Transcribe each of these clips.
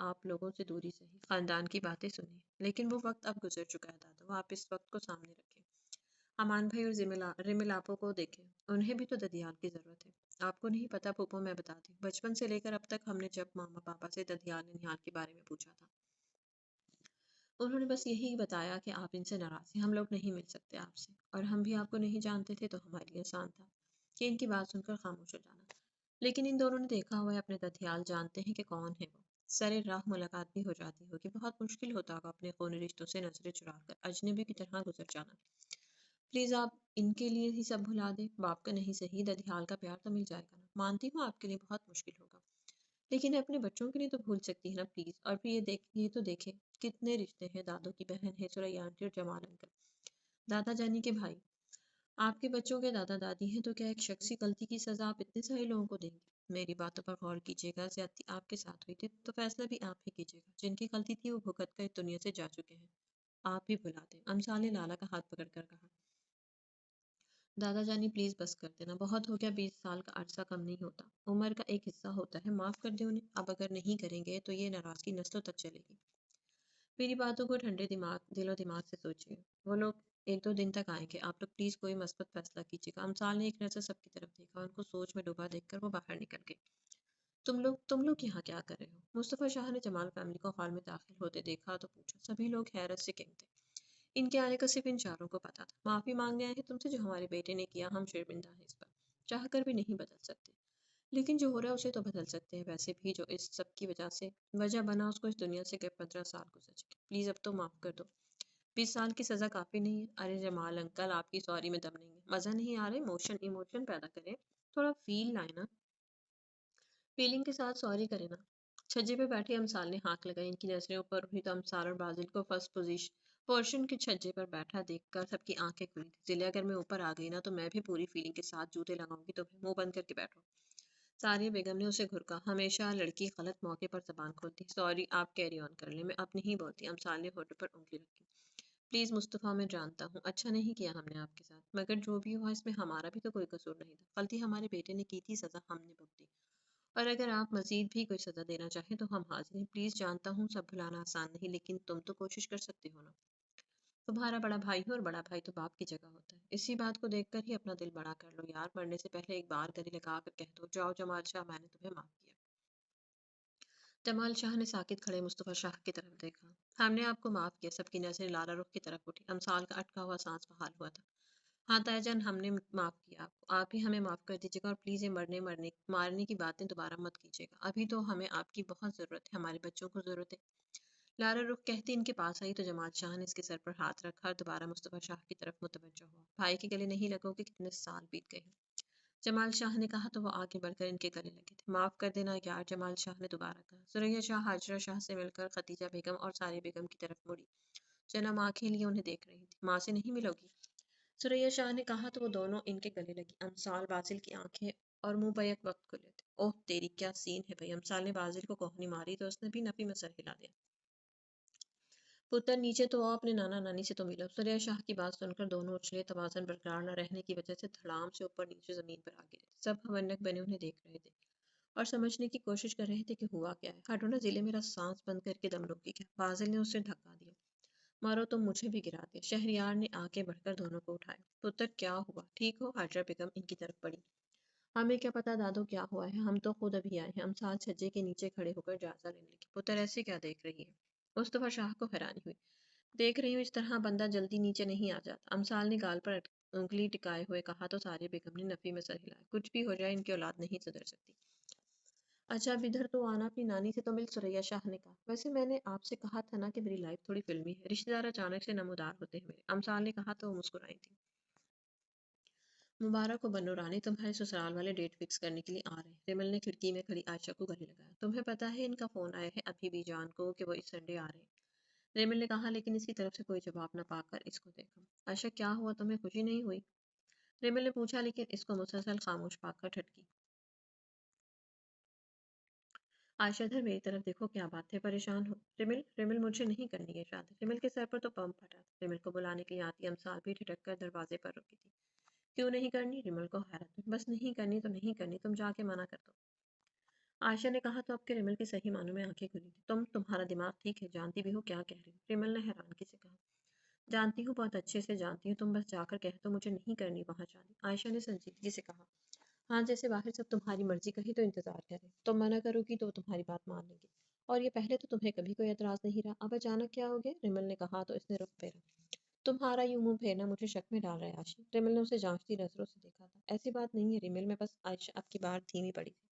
آپ لوگوں سے دوری سہی، خاندان کی باتیں سنی، لیکن وہ وقت اب گزر چکا ہے دادا، وہ آپ اس وقت کو سامنے رکھیں۔ امان بھائی اور ریمل آپو کو دیکھیں، انہیں بھی تو ددیال کی ضرورت ہے۔ آپ کو نہیں پتا پھوپھو، میں بتاتی ہوں، بچپن سے لے کر اب تک ہم نے جب ماما پاپا سے ددیال ننیال کے بارے میں پوچھا تھا، انہوں نے بس یہی بتایا کہ آپ ان سے ناراض ہیں، ہم لوگ نہیں مل سکتے آپ سے، اور ہم بھی آپ کو نہیں جانتے تھے تو ہمارے لیے آسان تھا کہ ان کی بات سن کر خاموش ہو جانا۔ لیکن ان دونوں نے دیکھا ہوا ہے اپنے ددیال، جانتے ہیں کہ کون ہے وہ۔ سر راہ ملاقات بھی ہو جاتی ہوگی، بہت مشکل ہوتا ہوگا اپنے خونی رشتوں سے نظریں چرا کر اجنبی کی طرح گزر جانا۔ پلیز آپ ان کے لیے ہی سب بھلا دیں، باپ کا نہیں صحیح، ددیال کا پیار تو مل جائے گا نا۔ مانتی ہوں آپ کے لیے بہت مشکل ہوگا، لیکن اپنے بچوں کے لیے تو بھول سکتی ہے نا پلیز۔ اور پھر یہ تو دیکھیں کتنے رشتے ہیں، دادوں کی بہن ہے سوریا آنٹی اور جمال انکل، دادا جانی کے بھائی، آپ کے بچوں کے دادا دادی ہیں، تو کیا ایک شخصی غلطی کی سزا آپ اتنے سارے لوگوں کو دیں گے؟ میری باتوں پر غور کیجیے گا، زیادتی آپ کے ساتھ ہوئی تھی تو فیصلہ بھی آپ ہی کیجیے گا، جن کی غلطی تھی وہ بھگت کر اس دنیا سے جا چکے ہیں، آپ بھی بھلا دیں۔ امثال نے لالا کا ہاتھ پکڑ کر کہا، دادا جانی پلیز بس کر دینا، بہت ہو گیا، 20 سال کا عرصہ کم نہیں ہوتا، عمر کا ایک حصہ ہوتا ہے، معاف کر دیں انہیں، اب اگر نہیں کریں گے تو یہ ناراضگی نسلوں تک چلے گی۔ میری باتوں کو ٹھنڈے دل و دماغ سے سوچیے، وہ لوگ 1-2 دن تک آئیں گے، آپ لوگ پلیز کوئی مثبت فیصلہ کیجیے گا۔ امثال نے ایک نظر سب کی طرف دیکھا، ان کو سوچ میں ڈوبا دیکھ کر وہ باہر نکل گئی۔ تم لوگ یہاں کیا کر رہے ہو؟ مصطفیٰ شاہ نے جمال فیملی کو ہال میں داخل ہوتے دیکھا تو پوچھا۔ سبھی لوگ حیرت سے کہتے، ان کے آنے کا صرف ان چاروں کو پتا تھا۔ معافی مانگنے آئے ہیں تم سے جو ہمارے بیٹے نے کیا، ہم شرمندہ ہیں اس پر، چاہ کر بھی نہیں بدل سکتے، لیکن جو ہو رہا ہے اسے تو بدل سکتے ہیں، ویسے بھی جو اس سب کی وجہ بنا اس کو اس دنیا سے 15 سال گزر چکے، پلیز اب تو معاف کر دو۔ 20 سال کی سزا کافی نہیں ہے؟ ارے جمال انکل، آپ کی سوری میں دم نہیں ہے، مزہ نہیں آ رہا، ایموشن پیدا کریں، تھوڑا فیل لائے نا، فیلنگ کے ساتھ سوری کرے نا۔ چھجے پہ بیٹھی امثال نے ہانک لگائی، ان کی نظریں اوپر ہوئی تو امثال اور بازل کو فرسٹ پورشن کے چھجے پر بیٹھا دیکھ کر سب کی آنکھیں کھلی تھی۔ ضلع اگر میں اوپر آ گئی نا تو میں بھی پوری فیلنگ کے ساتھ جوتے لگاؤں گی، تو پھر منہ بند کر کے بیٹھو۔ ساریہ بیگم نے اسے گھرکا، ہمیشہ لڑکی غلط موقع پر زبان کھولتی۔ سوری، آپ کیری آن کر لیں، میں اب نہیں بولتی۔ امثال نے ہونٹوں پر انگلی رکھی، پلیز مصطفیٰ، میں جانتا ہوں اچھا نہیں کیا ہم نے آپ کے ساتھ، مگر جو بھی ہوا اس میں ہمارا بھی تو کوئی قصور نہیں تھا، غلطی ہمارے بیٹے نے کی تھی، سزا ہم نے بھگتی، اور اگر آپ مزید بھی کوئی سزا دینا چاہیں تو ہم حاضر ہیں، پلیز۔ جانتا ہوں سب بھلانا آسان نہیں، لیکن تم تو کوشش کر سکتے ہو نا، تمہارا بڑا بھائی ہے اور بڑا بھائی تو باپ کی جگہ ہوتا ہے، اسی بات کو دیکھ کر ہی اپنا دل بڑا کر لو یار، مرنے سے پہلے ایک بار گلے لگا کر کہہ دو، جاؤ جمال شاہ، میں نے تمہیں معاف کیا۔ جمال شاہ نے ساکت کھڑے مصطفیٰ شاہ کی طرف دیکھا، ہم نے آپ کو معاف کیا۔ سب کی نظریں لارا رخ کی طرف اٹھی، امثال کا اٹکا ہوا سانس بحال ہوا تھا۔ ہاں تایا جان، ہم نے معاف کیا آپ کو، آپ ہی ہمیں معاف کر دیجیے گا، اور پلیز یہ مارنے کی باتیں دوبارہ مت کیجیے گا، ابھی تو ہمیں آپ کی بہت ضرورت ہے، ہمارے بچوں کو ضرورت ہے۔ لارا رخ کہتی ان کے پاس آئی تو جمال شاہ نے اس کے سر پر ہاتھ رکھا اور دوبارہ مصطفیٰ شاہ کی طرف متوجہ ہوا۔ بھائی کے گلے نہیں لگو گے، کتنے سال بیت گئے ہیں، جمال شاہ نے کہا تو وہ آگے بڑھ کر ان کے گلے لگے تھے۔ معاف کر دینا یار، جمال شاہ نے دوبارہ کہا۔ سوریا شاہ حاجرہ شاہ سے مل کر خدیجہ بیگم اور ساریہ بیگم کی طرف مڑی، جنم آنکھیں لیے انہیں دیکھ رہی تھی۔ ماں سے نہیں ملو گی؟ سوریا شاہ نے کہا تو وہ دونوں ان کے گلے لگی۔ امثال بازل کی آنکھیں اور منہ بیک وقت کھلے تھے۔ اوہ تیری کیا سین ہے بھائی! امثال نے بازل کو کوہنی ماری تو اس نے بھی نفی میں سر ہلا دیا۔ پتر نیچے تو آؤ، اپنے نانا نانی سے تو ملو۔ سوریا شاہ کی بات سن کر دونوں اچھلے، توازن برقرار نہ رہنے کی وجہ سے دھڑام سے اوپر نیچے زمین پر آ گرے تھے۔ سب حونک بنے انہیں دیکھ رہے تھے اور سمجھنے کی کوشش کر رہے تھے کہ ہوا کیا ہے۔ ہٹو نا ضلع، میرا سانس بند کر کے دم روکی کیا؟ بازل نے اسے دھکا دیا۔ مارو تم مجھے بھی گرا دیا۔ شہریار نے آگے بڑھ کر دونوں کو اٹھایا۔ پتر کیا ہوا، ٹھیک ہو؟ حاجرہ بیگم ان کی طرف بڑھی۔ ہمیں کیا پتا دادو کیا ہوا ہے، ہم تو خود ابھی آئے ہیں۔ امثال چھجے کے نیچے کھڑے ہو کر جائزہ لینے لگی۔ پتر ایسے کیا دیکھ رہی ہے؟ مصطفیٰ شاہ کو حیرانی ہوئی۔ دیکھ رہی ہوں اس طرح بندہ جلدی نیچے نہیں آ جاتا، امثال نے گال پر انگلی ٹکائے ہوئے کہا تو ساریہ بیگم نے نفی میں سر ہلایا۔ کچھ بھی ہو جائے ان کی اولاد نہیں سدھر سکتی۔ اچھا اب ادھر تو آنا، اپنی نانی سے تو مل، سوریا شاہ نے کہا۔ ویسے میں نے آپ سے کہا تھا نا کہ میری لائف تھوڑی فلمی ہے، رشتہ دار اچانک سے نمودار ہوتے ہیں میرے، امثال نے کہا تو وہ مسکرائی تھی۔ مبارک ہو بنو رانی، تمہارے سسرال والے ڈیٹ فکس کرنے کے لیے آ رہے ہیں۔ ریمل نے کھڑکی میں کھڑی عائشہ کو گلے لگایا۔ تمہیں پتا ہے ان کا فون آیا ہے ابھی بھی جان کو کہ وہ اس سنڈے آ رہے ہیں؟ ریمل نے کہا، لیکن اس کی طرف سے کوئی جواب نہ پا کر اس کو دیکھا۔ عائشہ کیا ہوا، تمہیں خوشی نہیں ہوئی؟ ریمل نے پوچھا، لیکن اس کو مسلسل خاموش پا کر ٹھٹکی۔ عائشہ ادھر میری طرف دیکھو، کیا بات ہے، پریشان ہو؟ ریمل مجھے نہیں کرنی ہے شادی۔ ریمل کے سر پر تو پمپ پھٹا تھا۔ ریمل کو بلانے کے لیے آتی امثال بھی ٹھٹک کر دروازے پر رکی تھی۔ کیوں نہیں کرنی؟ ریمل کو حیرت ہوئی۔ بس نہیں کرنی تو نہیں کرنی، تم جا کے منع کر دو۔ عائشہ نے کہا تو اب کے ریمل کے صحیح معنوں میں آنکھیں کھلی تھی. تمہارا دماغ ٹھیک ہے، جانتی بھی ہو کیا کہہ رہی ہو؟ ریمل نے حیرانگی سے کہا. جانتی ہوں، بہت اچھے سے جانتی ہوں. تم بس جا کر کہہ دو مجھے نہیں کرنی وہاں جانی. عائشہ نے سنجیدگی سے کہا. ہاں، جیسے باہر سب تمہاری مرضی کہی تو انتظار کریں. تم منع کرو گی تو وہ تمہاری بات مان لیں گے. اور یہ پہلے تو تمہیں کبھی کوئی اعتراض نہیں رہا، اب اچانک کیا ہو گیا؟ ریمل نے کہا تو اس نے رخ پھیرا. تمہارا یوں منہ پھیرنا مجھے شک میں ڈال رہا ہے عائشہ. ریمل نے اسے جانچتی نظروں سے دیکھا تھا. ایسی بات نہیں ہے ریمل، میں بس عائشہ اب کی بار دھیمی پڑی تھی.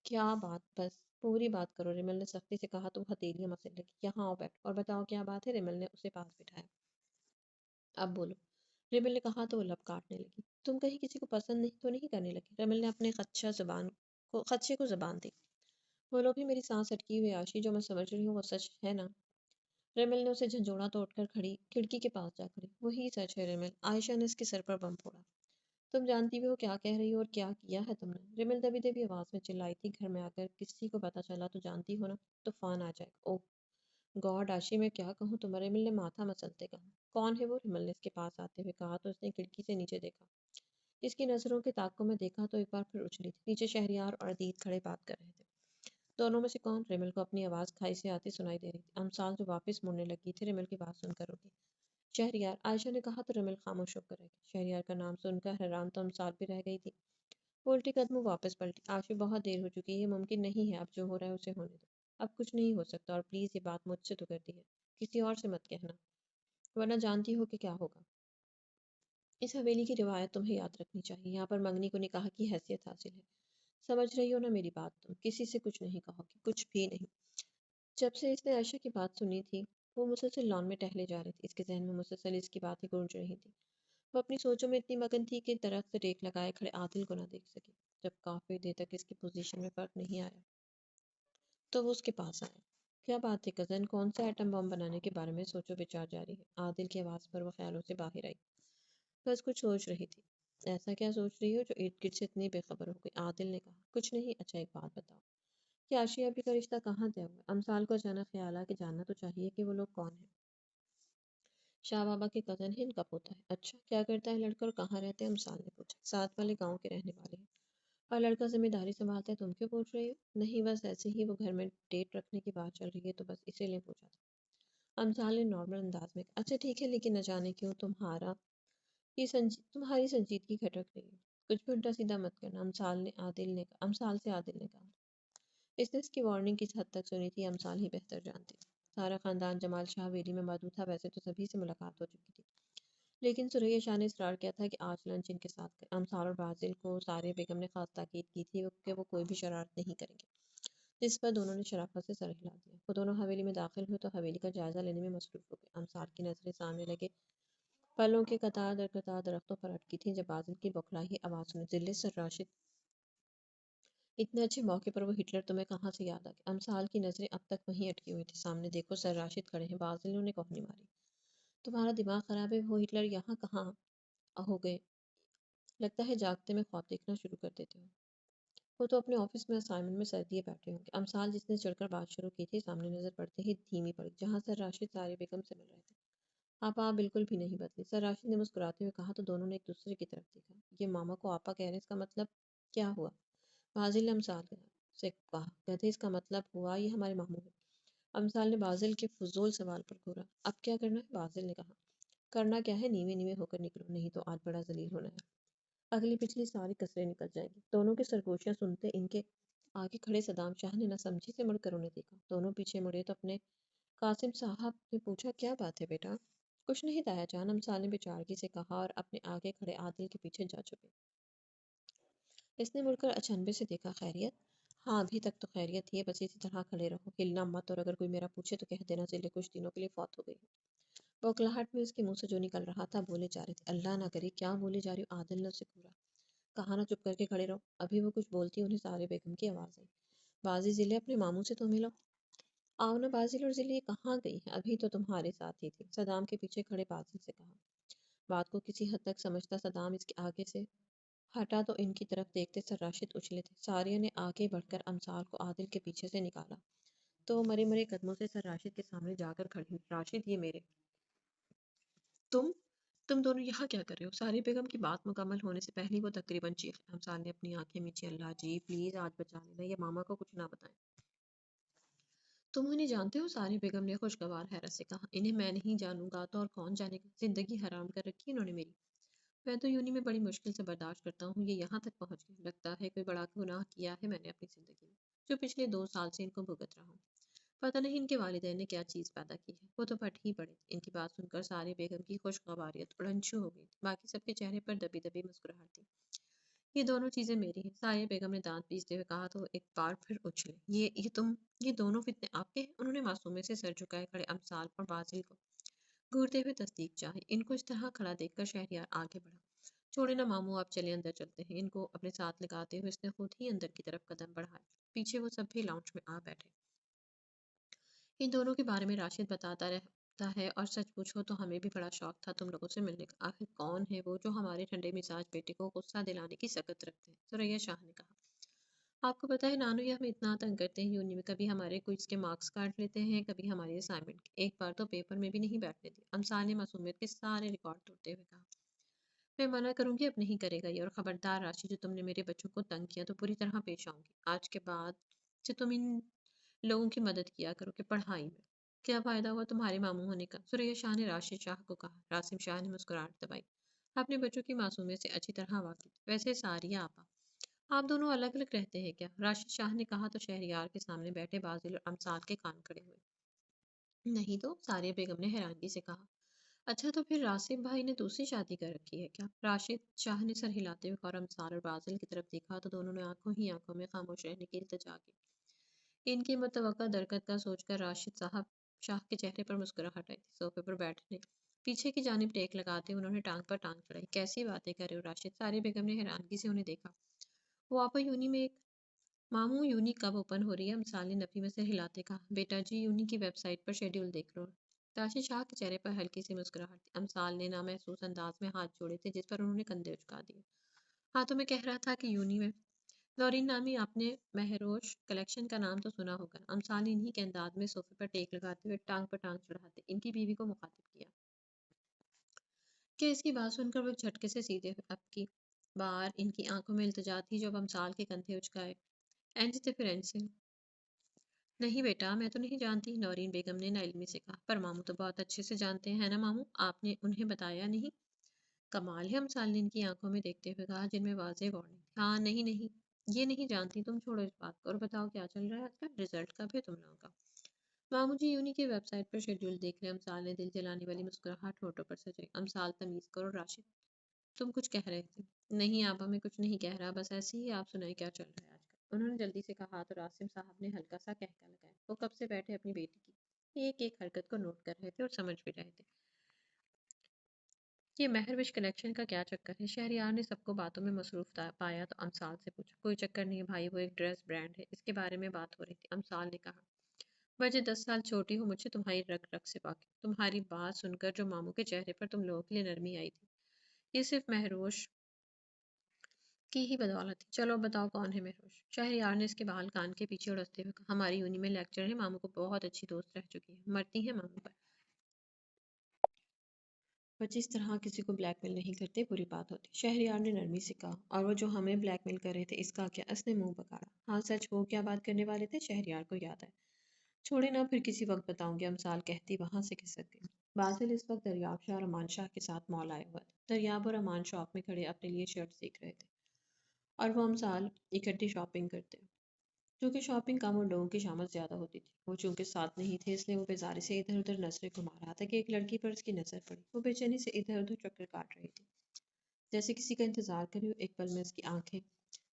کیا بات؟ بس پوری بات کرو، ریمل نے سختی سے کہا تو وہ ہتھیلیاں مسل لگی. یہاں آؤ بیٹھ اور بتاؤ کیا بات ہے. ریمل نے اسے پاس بٹھایا. اب بولو. ریمل نے کہا تو وہ لب کاٹنے لگی. تم کہیں کسی کو پسند نہیں تو نہیں کرنے لگی؟ ریمل نے اپنے خدشے کو زبان دی. بولو بھی، میری سانس اٹکی ہوئی آشی، جو میں سمجھ رہی ہوں وہ سچ ہے نا؟ ریمل نے اسے جھنجھوڑا تو اٹھ کر کھڑکی کے پاس جا کھڑی. وہی سچ ہے ریمل. عائشہ نے اس کے سر پر بم پھوڑا. تم جانتی بھی ہو کیا کہہ رہی ہو اور کیا کیا ہے تم نے؟ ریمل دبی دبی آواز میں چلائی تھی. گھر میں آ کر کسی کو پتا چلا تو جانتی ہو نا، طوفان آ جائے گا. اوہ گاڈ آشی، میں کیا کہوں تمہیں؟ ریمل نے ماتھا مسلتے کہا. کون ہے وہ؟ ریمل نے اس کے پاس آتے ہوئے کہا تو اس نے کھڑکی سے نیچے دیکھا. اس کی نظروں کے تعاقب میں دیکھا تو ایک بار پھر اچھلی تھی. نیچے شہریار اور عدید کھڑے بات کر رہے تھے. دونوں میں سے کون؟ ریمل کو اپنی آواز کھائی سے آتی سنائی دے رہی تھی. امسال جو واپس مڑنے لگی تھی ریمل کی بات سن کر اٹھی. شہریار، عائشہ نے کہا تو ریمل خاموش ہو کر رہ گئی. شہریار کا نام سن کر حیران تو امسال بھی رہ گئی تھی. وہ الٹی قدموں واپس پلٹی. آشی، بہت دیر ہو چکی ہے، یہ ممکن نہیں ہے. اب جو ہو رہا ہے اسے ہونے دو. اب کچھ نہیں ہو سکتا، اور پلیز یہ بات مجھ سے تو کر دی ہے، کسی اور سے مت کہنا، ورنہ جانتی ہو کہ کیا ہوگا. اس حویلی کی روایت تمہیں یاد رکھنی چاہیے. یہاں پر منگنی کو نکاح کی حیثیت حاصل ہے. سمجھ رہی ہو نا میری بات؟ تم کسی سے کچھ نہیں کہو گی، کچھ بھی نہیں. جب سے اس نے عائشہ کی بات سنی تھی وہ مسلسل لان میں ٹہلے جا رہی تھی. اس کے ذہن میں مسلسل اس کی باتیں گونج رہی تھی. وہ اپنی سوچوں میں اتنی مگن تھی کہ درخت سے ٹیک لگائے کھڑے عادل کو نہ دیکھ سکی. جب کافی دیر تک اس کی پوزیشن میں فرق نہیں آیا تو وہ اس کے پاس آیا. کیا بات ہے کزن؟ کون سا ایٹم بم بنانے کے بارے میں سوچو بچار جاری ہے؟ عادل کی آواز پر وہ خیالوں سے باہر آئی. بس کچھ سوچ رہی تھی. ایسا کیا سوچ رہی ہو جو ارد گرد سے اتنی بے خبر ہو گئی؟ عادل نے کہا. کچھ نہیں. اچھا ایک بات بتاؤ کہ آشیا ابھی کا رشتہ کہاں طے ہوا؟ امسال کو اچانک خیال آیا کہ جاننا تو چاہیے کہ وہ لوگ کون ہیں. شاہ بابا کے کزن ہیں، ان کا پوتا ہے. اچھا، کیا کرتا ہے لڑکا اور کہاں رہتے ہیں؟ امسال نے پوچھا. ساتھ والے گاؤں کے رہنے والے ہیں. اور لڑکا ذمہ داری سنبھالتا ہے. تم کیوں پوچھ رہی ہو؟ نہیں بس ایسے ہی، وہ گھر میں ڈیٹ رکھنے کی بات چل رہی ہے تو بس اسی لیے پوچھا تھا. امسال نے نارمل انداز میں کہا. اچھا ٹھیک ہے، لیکن نہ جانے کیوں تمہاری سنجیدگی کھٹک رہی ہے. کچھ بھی الٹا سیدھا مت کرنا. امسال سے عادل نے کہا. اس نے اس کی وارننگ کس حد تک سنی تھی امسال ہی بہتر جانتی. سارا خاندان جمال شاہ حویلی میں موجود تھا. ویسے تو سبھی سے ملاقات ہو چکی تھی، لیکن سریا شاہ نے اصرار کیا تھا کہ آج لنچ ان کے ساتھ کریں. امسال اور بازل کو سارے بیگم نے خاص تاکید کی تھی کہ وہ کوئی بھی شرارت نہیں کریں گے، جس پر دونوں نے شرافت سے سر ہلا دیا. وہ دونوں حویلی میں داخل ہوئے تو حویلی کا جائزہ لینے میں مصروف ہو گئے. امسال کی نظریں سامنے لگے پھلوں کے قطار در قطار درختوں پر اٹکی تھیں. جب بازل کی بوکھلائی آواز سنی. ذلت سر راشد، اتنے اچھے موقع پر وہ ہٹلر تمہیں کہاں سے یاد آ گیا؟ امسال کی نظریں اب تک وہیں اٹکی ہوئی تھی. سامنے دیکھو، سر راشد کھڑے ہیں. بازل نے انہیں کوہنی ماری. تمہارا دماغ خراب ہے؟ وہ ہٹلر یہاں کہاں ہو گئے؟ لگتا ہے جاگتے میں خواب دیکھنا شروع کر دیتے ہو. وہ تو اپنے آفس میں اسائنمنٹ میں سر دیے بیٹھے ہوں گے. امسال جس نے چڑھ کر بات شروع کی تھی سامنے نظر پڑتے ہی دھیمی پڑی. جہاں سر راشد سارے بیگم سے مل رہے تھے. آپا بالکل بھی نہیں بدلی. سر راشد نے مسکراتے ہوئے کہا تو دونوں نے ایک دوسرے کی طرف دیکھا. یہ ماما کو آپا کہہ رہے ہیں، اس کا مطلب کیا ہوا؟ بازل نے امسال سے کہا. کہتے اس کا مطلب ہوا یہ ہمارے ماموں ہیں. امسال نے بازل کے فضول سوال پر گھورا. اب کیا کرنا ہے؟ بازل نے کہا. کرنا کیا ہے، نیوے نیوے ہو کر نکلو، نہیں تو آج بڑا ذلیل ہونا ہے. اگلی پچھلی ساری کسریں نکل جائیں گی. دونوں کی سرگوشیاں سنتے ان کے آگے کھڑے صدام شاہ نے نہ سمجھی سے مڑ کر انہیں دیکھا. دونوں پیچھے مڑے تو اپنے قاسم صاحب نے پوچھا. کیا بات ہے بیٹا؟ کچھ نہیں تایا جان، امسال نے بےچارگی سے کہا اور اپنے آگے کھڑے عادل کے پیچھے جا چھپے. اس نے مڑ کر اچنبے سے دیکھا. خیریت؟ ہاں ابھی تک تو خیریت ہی ہے، بس اسی طرح کھڑے رہو، ہلنا مت، اور اگر کوئی میرا پوچھے تو کہہ دینا ذلت کچھ دنوں کے لیے فوت ہو گئی. بوکھلاہٹ میں اس کے منہ سے جو نکل رہا تھا بولے جا رہے تھے. اللہ نہ کرے کیا بولے جا رہی ہو؟ عادل نے اسے گھورا. کہا نا چپ کر کے کھڑے رہو. ابھی وہ کچھ بولتی انہیں سارے بیگم کی آواز آئی. بازی ضلع اپنے ماموں سے تو ملو. آؤ نا بازل اور ضلع کہاں گئی ہیں؟ ابھی تو تمہارے ساتھ ہی تھی. صدام کے پیچھے کھڑے بازل سے کہا. بات کو کسی حد تک سمجھتا صدام اس کے آگے سے ہٹا تو ان کی طرف دیکھتے سر راشد اچھلے تھے. ساریہ نے آگے بڑھ کر امسال کو عادل کے پیچھے سے نکالا تو وہ مرے مرے قدموں سے سر راشد کے سامنے جا کر کھڑی ہوئی. راشد، یہ میرے تم تم دونوں یہاں کیا کر رہے ہو؟ ساری بیگم کی بات مکمل ہونے سے پہلے وہ تقریباً چیخ امسال نے اپنی آنکھیں میچی. اللہ جی پلیز آج بچا لینا، یہ ماما کو کچھ نہ بتائیں. تم انہیں جانتے ہو؟ ساری بیگم نے خوشگوار حیرت سے کہا. انہیں میں نہیں جانوں گا تو اور کون جانے گا؟ زندگی حرام کر رکھی انہوں نے میری. میں تو یونی میں بڑی مشکل سے برداشت کرتا ہوں، یہ یہاں تک پہنچ گئے. لگتا ہے کوئی بڑا گناہ کیا ہے میں نے اپنی زندگی میں، جو پچھلے 2 سال سے ان کو بھگت رہا ہوں. پتہ نہیں ان کے والدین نے کیا چیز پیدا کی ہے، وہ تو پھٹ ہی پڑے. ان کی بات سن کر ساری بیگم کی خوشگواریت اڑنچھو ہو گئی تھی. باقی سب کے چہرے پر دبی دبی مسکراہٹ تھی. یہ دونوں چیزیں میری ہیں، سایہ بیگم نے دانت پیستے ہوئے کہا تو ایک بار پھر اچھلے. یہ دونوں فتنے آپ کے ہیں؟ انہوں نے معصومیت سے سر جھکائے کھڑے امسال اور بازل کو گھورتے ہوئے تصدیق چاہی. ان کو اس طرح کھڑا دیکھ کر شہریار آگے بڑھا. چھوڑے نا ماموں، آپ چلے اندر چلتے ہیں. ان کو اپنے ساتھ لگاتے ہوئے اس نے خود ہی اندر کی طرف قدم بڑھائے. پیچھے وہ سب بھی لاؤنج میں آ بیٹھے. ان دونوں کے بارے میں راشد بتاتا رہتا ہے، اور سچ پوچھو تو ہمیں بھی بڑا شوق تھا تم لوگوں سے ملنے کا. آخر کون ہے وہ جو ہمارے ٹھنڈے مزاج بیٹے کو غصہ دلانے کی سکت رکھتے ہیں؟ ثریا شاہ نے کہا. آپ کو پتا ہے نانو، یہ ہمیں اتنا تنگ کرتے ہیں یونی میں. کبھی ہمارے کوئز کے مارکس کاٹ لیتے ہیں، کبھی ہماری اسائنمنٹ کے. ایک بار تو پیپر میں بھی نہیں بیٹھنے دی. امسال نے معصومیت کے سارے ریکارڈ توڑتے ہوئے کہا. میں منع کروں گی اب نہیں کرے گا یہ. اور خبردار راشد، جو تم نے میرے بچوں کو تنگ کیا تو پوری طرح پیش آؤں گی. آج کے بعد سے تم ان لوگوں کی مدد کیا کرو کہ پڑھائی میں. کیا فائدہ ہوا تمہارے ماموں ہونے کا؟ ثریا شاہ نے راشد شاہ کو کہا. راسم شاہ نے مسکراہٹ دبائی. اپنے بچوں کی معصومیت سے اچھی طرح واقف. ویسے ساریہ آپا، آپ دونوں الگ الگ رہتے ہیں کیا؟ راشد شاہ نے کہا تو شہریار کے سامنے بیٹھے بازل اور امسال کے کان کھڑے ہوئے. نہیں تو، ساریہ بیگم نے حیرانگی سے کہا. اچھا تو پھر راسم بھائی نے دوسری شادی کر رکھی ہے کیا؟ راشد شاہ نے سر ہلاتے ہوئے اور امسال اور بازل کی طرف دیکھا تو دونوں نے آنکھوں ہی آنکھوں میں خاموش رہنے کی التجا کی. ان کی متوقع درگت کا سوچ کر راشد صاحب شاہ کے چہرے پر مسکراہٹ آئی تھی. صوفے پر بیٹھنے پیچھے کی جانب ٹیک لگاتے انہوں نے ٹانگ پر ٹانگ چڑھائی. کیسی باتیں کر رہے ہو راشد؟ ساری بیگم نے حیرانگی سے انہیں دیکھا. وہ آپا یونی میں ایک ماموں، یونی کب اوپن ہو رہی ہے؟ امسال نے نفی میں سے ہلاتے کہا. بیٹا جی یونی کی ویب سائٹ پر شیڈیول دیکھ لو. راشد شاہ کے چہرے پر ہلکی سی مسکراہٹ تھی. امسال نے نامحسوس انداز میں ہاتھ جوڑے تھے جس پر انہوں نے کندھے اچکا دیے. ہاں تو میں کہہ رہا تھا کہ یونی میں نورین نامی آپ نے مہروش کلیکشن کا نام تو سنا ہوگا. امسال نے انہی کے انداز میں صوفے پر ٹیک لگاتے ہوئے ٹانگ پر ٹانگ چڑھاتے ان کی بیوی کو مخاطب کیا کہ اس کی بات سن کر وہ ایک جھٹکے سے سیدھے ہوئے. اب کی بار ان کی آنکھوں میں التجا تھی جب امسال کے کندھے اچکائے. اینج تے پھر اینج سے. نہیں بیٹا، میں تو نہیں جانتی، نورین بیگم نے ناعلمی سے کہا. پر ماموں تو بہت اچھے سے جانتے ہیں نا ماموں، آپ نے انہیں بتایا نہیں؟ کمال ہے، امسال نے ان کی آنکھوں میں دیکھتے ہوئے کہا جن میں واضح وارننگ. ہاں نہیں نہیں، یہ نہیں جانتی. تم چھوڑو اس بات کو اور بتاؤ کیا چل رہا ہے آج کل؟ رزلٹ کب ہے تم لوگوں کا؟ ماموں جی یونی کی ویب سائٹ پر شیڈیول دیکھ لیں. امسال نے دل جلانے والی مسکراہٹ ہونٹوں پر سجائی. امسال تمیز کرو راشد، تم کچھ کہہ رہے تھے. نہیں آپا میں کچھ نہیں کہہ رہا، بس ایسے ہی. آپ سنائیں کیا چل رہا ہے آج کل؟ انہوں نے جلدی سے کہا تو راسم صاحب نے ہلکا سا کہکا لگایا. وہ کب سے بیٹھے اپنی بیٹی کی ایک ایک حرکت کو نوٹ کر رہے تھے اور سمجھ بھی رہے تھے. یہ مہروش کلیکشن کا کیا چکر ہے؟ شہریار نے سب کو باتوں میں مصروف پایا تو امسال سے پوچھا. کوئی چکر نہیں بھائی، وہ ایک ڈریس برانڈ ہے، اس کے بارے میں بات ہو رہی تھی. امسال نے کہا. وجہ 10 سال چھوٹی ہو مجھ سے، تمہاری رگ رگ سے واقف. تمہاری بات سن کر جو ماموں کے چہرے پر تم لوگوں کے لیے نرمی آئی تھی، یہ صرف مہروش کی ہی بدولت تھی. چلو بتاؤ کون ہے مہروش؟ شہریار نے اس کے بال کان کے پیچھے اڑستے ہوئے کہا. ہماری یونی میں لیکچر ہے، ماموں کو بہت اچھی دوست رہ چکی ہے، مرتی ہیں ماموں پر. بچے اس طرح کسی کو بلیک میل نہیں کرتے، بری بات ہوتی. شہریار نے نرمی سے کہا. اور وہ جو ہمیں بلیک میل کر رہے تھے اس کا کیا؟ اس نے منہ پکارا. ہاں سچ، وہ کیا بات کرنے والے تھے؟ شہریار کو یاد آئے. چھوڑے نا، پھر کسی وقت بتاؤں گی. امسال کہتی وہاں سے کھسک گئی. باسل اس وقت دریاب شاہ اور امان شاہ کے ساتھ مال آیا ہوا تھا. دریاب اور امان شاپ میں کھڑے اپنے لیے شرٹ دیکھ رہے تھے اور وہ امسال اکٹھی شاپنگ کرتے. چونکہ شاپنگ کم اور لوگوں کی شامت زیادہ ہوتی تھی، وہ چونکہ ساتھ نہیں تھے اس لیے وہ بیزاری سے ادھر ادھر نظریں گھما رہا تھا کہ ایک لڑکی پر اس کی نظر پڑی. وہ بے چینی سے ادھر ادھر چکر کاٹ رہی تھی، جیسے کسی کا انتظار کر رہی ہو. ایک پل میں اس کی آنکھیں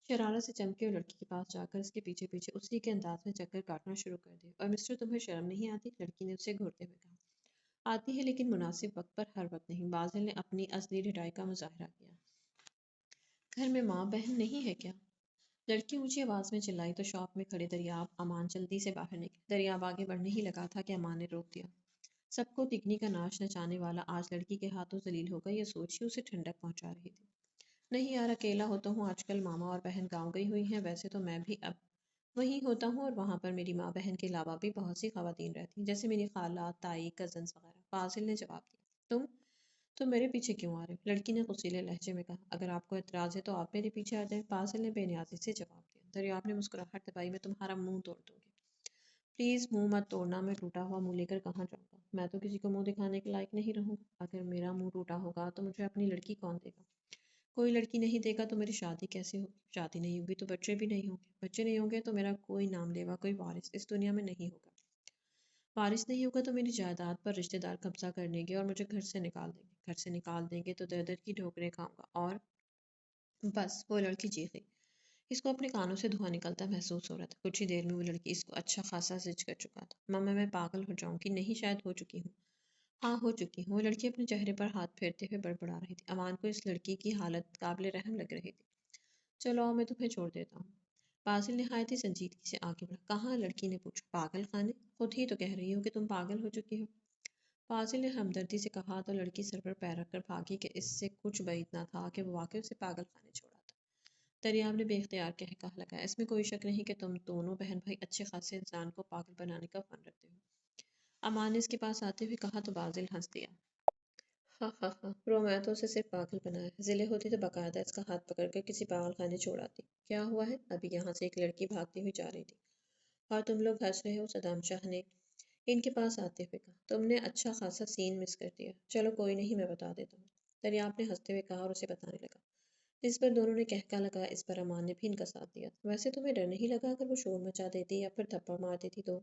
شرارت سے چمکے اور لڑکی کے پاس جا کر اس کے پیچھے پیچھے اسی کے انداز میں چکر کاٹنا شروع کر دے. اور مسٹر تمہیں شرم نہیں آتی؟ لڑکی نے اسے گھورتے ہوئے کہا. آتی ہے لیکن مناسب وقت پر، ہر وقت نہیں. بازل نے اپنی اصلی ڈھٹائی کا مظاہرہ کیا. گھر میں ماں بہن نہیں ہے کیا؟ لڑکی اونچی آواز میں چلائی تو شاپ میں کھڑے دریاب امان جلدی سے باہر نکلے. دریاب آگے بڑھنے ہی لگا تھا کہ امان نے روک دیا. سب کو تکنی کا ناچ نچانے والا آج لڑکی کے ہاتھوں ذلیل ہوگا، یہ سوچ ہی اسے ٹھنڈک پہنچا رہی تھی. نہیں یار، اکیلا ہوتا ہوں آج کل. ماما اور بہن گاؤں گئی ہوئی ہیں. ویسے تو میں بھی اب وہیں ہوتا ہوں اور وہاں پر میری ماں بہن کے علاوہ بھی بہت سی خواتین رہتی ہیں، جیسے میری خالہ، تائی، کزنس وغیرہ. فاضل نے جواب دیا. تم تو میرے پیچھے کیوں آ رہے ہو؟ لڑکی نے غصیلے لہجے میں کہا۔ اگر آپ کو اعتراض ہے تو آپ میرے پیچھے آ جائیں، فاضل نے بے نیازی سے جواب دیا۔ دریاب نے مسکراہٹ دبائی، میں تمہارا منہ توڑ دوں گی۔ پلیز منہ مت توڑنا، میں ٹوٹا ہوا منہ لے کر کہاں جاؤں گا؟ میں تو کسی کو منہ دکھانے کے لائق نہیں رہوں گا۔ اگر میرا منہ ٹوٹا ہوگا تو مجھے اپنی لڑکی کون دے گا؟ کوئی لڑکی نہیں دے گا تو میری شادی کیسے ہوگی؟ شادی نہیں ہوگی تو بچے بھی نہیں ہوں گے، بچے نہیں ہوں گے تو میرا کوئی نام لیوا، کوئی وارث اس دنیا میں نہیں ہوگا۔ وارث نہیں ہوگا تو میری جائیداد پر رشتہ دار قبضہ کر لیں گے اور مجھے گھر سے نکال دیں گے۔ گھر سے نکال دیں گے تو در در کی ٹھوکریں کھاؤں گا اور بس۔ وہ لڑکی چیخی۔ اس کو اپنے کانوں سے دھواں نکلتا محسوس ہو رہا تھا۔ کچھ ہی دیر میں وہ لڑکی اس کو اچھا خاصا زج کر چکا تھا۔ ماما میں پاگل ہو جاؤں گی؟ نہیں، شاید ہو چکی ہوں۔ ہاں، ہو چکی ہوں۔ وہ لڑکی اپنے چہرے پر ہاتھ پھیرتے ہوئے بڑبڑا رہی تھی۔ امان کو اس لڑکی کی حالت قابل رحم لگ رہی تھی۔ چلو آؤ، میں تمہیں چھوڑ دیتا ہوں۔ باسل نہایت ہی سنجیدگی سے آگے بڑھا۔ کہاں؟ لڑکی نے پوچھا۔ پاگل خانے؟ خود ہی تو کہہ رہی ہو کہ تم پاگل ہو چکی ہو۔ فاضل نے ہمدردی سے کہا تو لڑکی سر پر پیر رکھ کر بھاگی کہ اس سے کچھ بعید نہ تھا کہ وہ واقعی اسے پاگل خانے چھوڑا تھا۔ دریاب نے بے اختیار کہا لگایا، اس میں کوئی شک نہیں کہ تم دونوں بہن بھائی اچھے خاصے انسان کو پاگل بنانے کا فن رکھتے ہو۔ امان نے اس کے پاس آتے ہوئے کہا تو باسل ہنس دیا۔ ہاں ہاں ہاں، رو، میں تو اسے صرف پاگل بنایا ہے۔ ضلع ہوتی تو باقاعدہ اس کا ہاتھ پکڑ کر کسی پاگل خانے چھوڑاتی۔ کیا ہوا ہے؟ ابھی یہاں سے ایک لڑکی بھاگتی ہوئی جا رہی تھی اور تم لوگ ہنس رہے ہو، صدام شاہ نے ان کے پاس آتے ہوئے کہا۔ تم نے اچھا خاصا سین مس کر دیا۔ چلو کوئی نہیں، میں بتا دیتا ہوں، دریاب نے ہنستے ہوئے کہا اور اسے بتانے لگا۔ اس پر دونوں نے کہکا لگایا۔ اس پر امان نے بھی ان کا ساتھ دیا۔ ویسے تمہیں ڈر نہیں لگا اگر وہ شور مچا دیتی یا پھر تھپڑ مار دیتی تو؟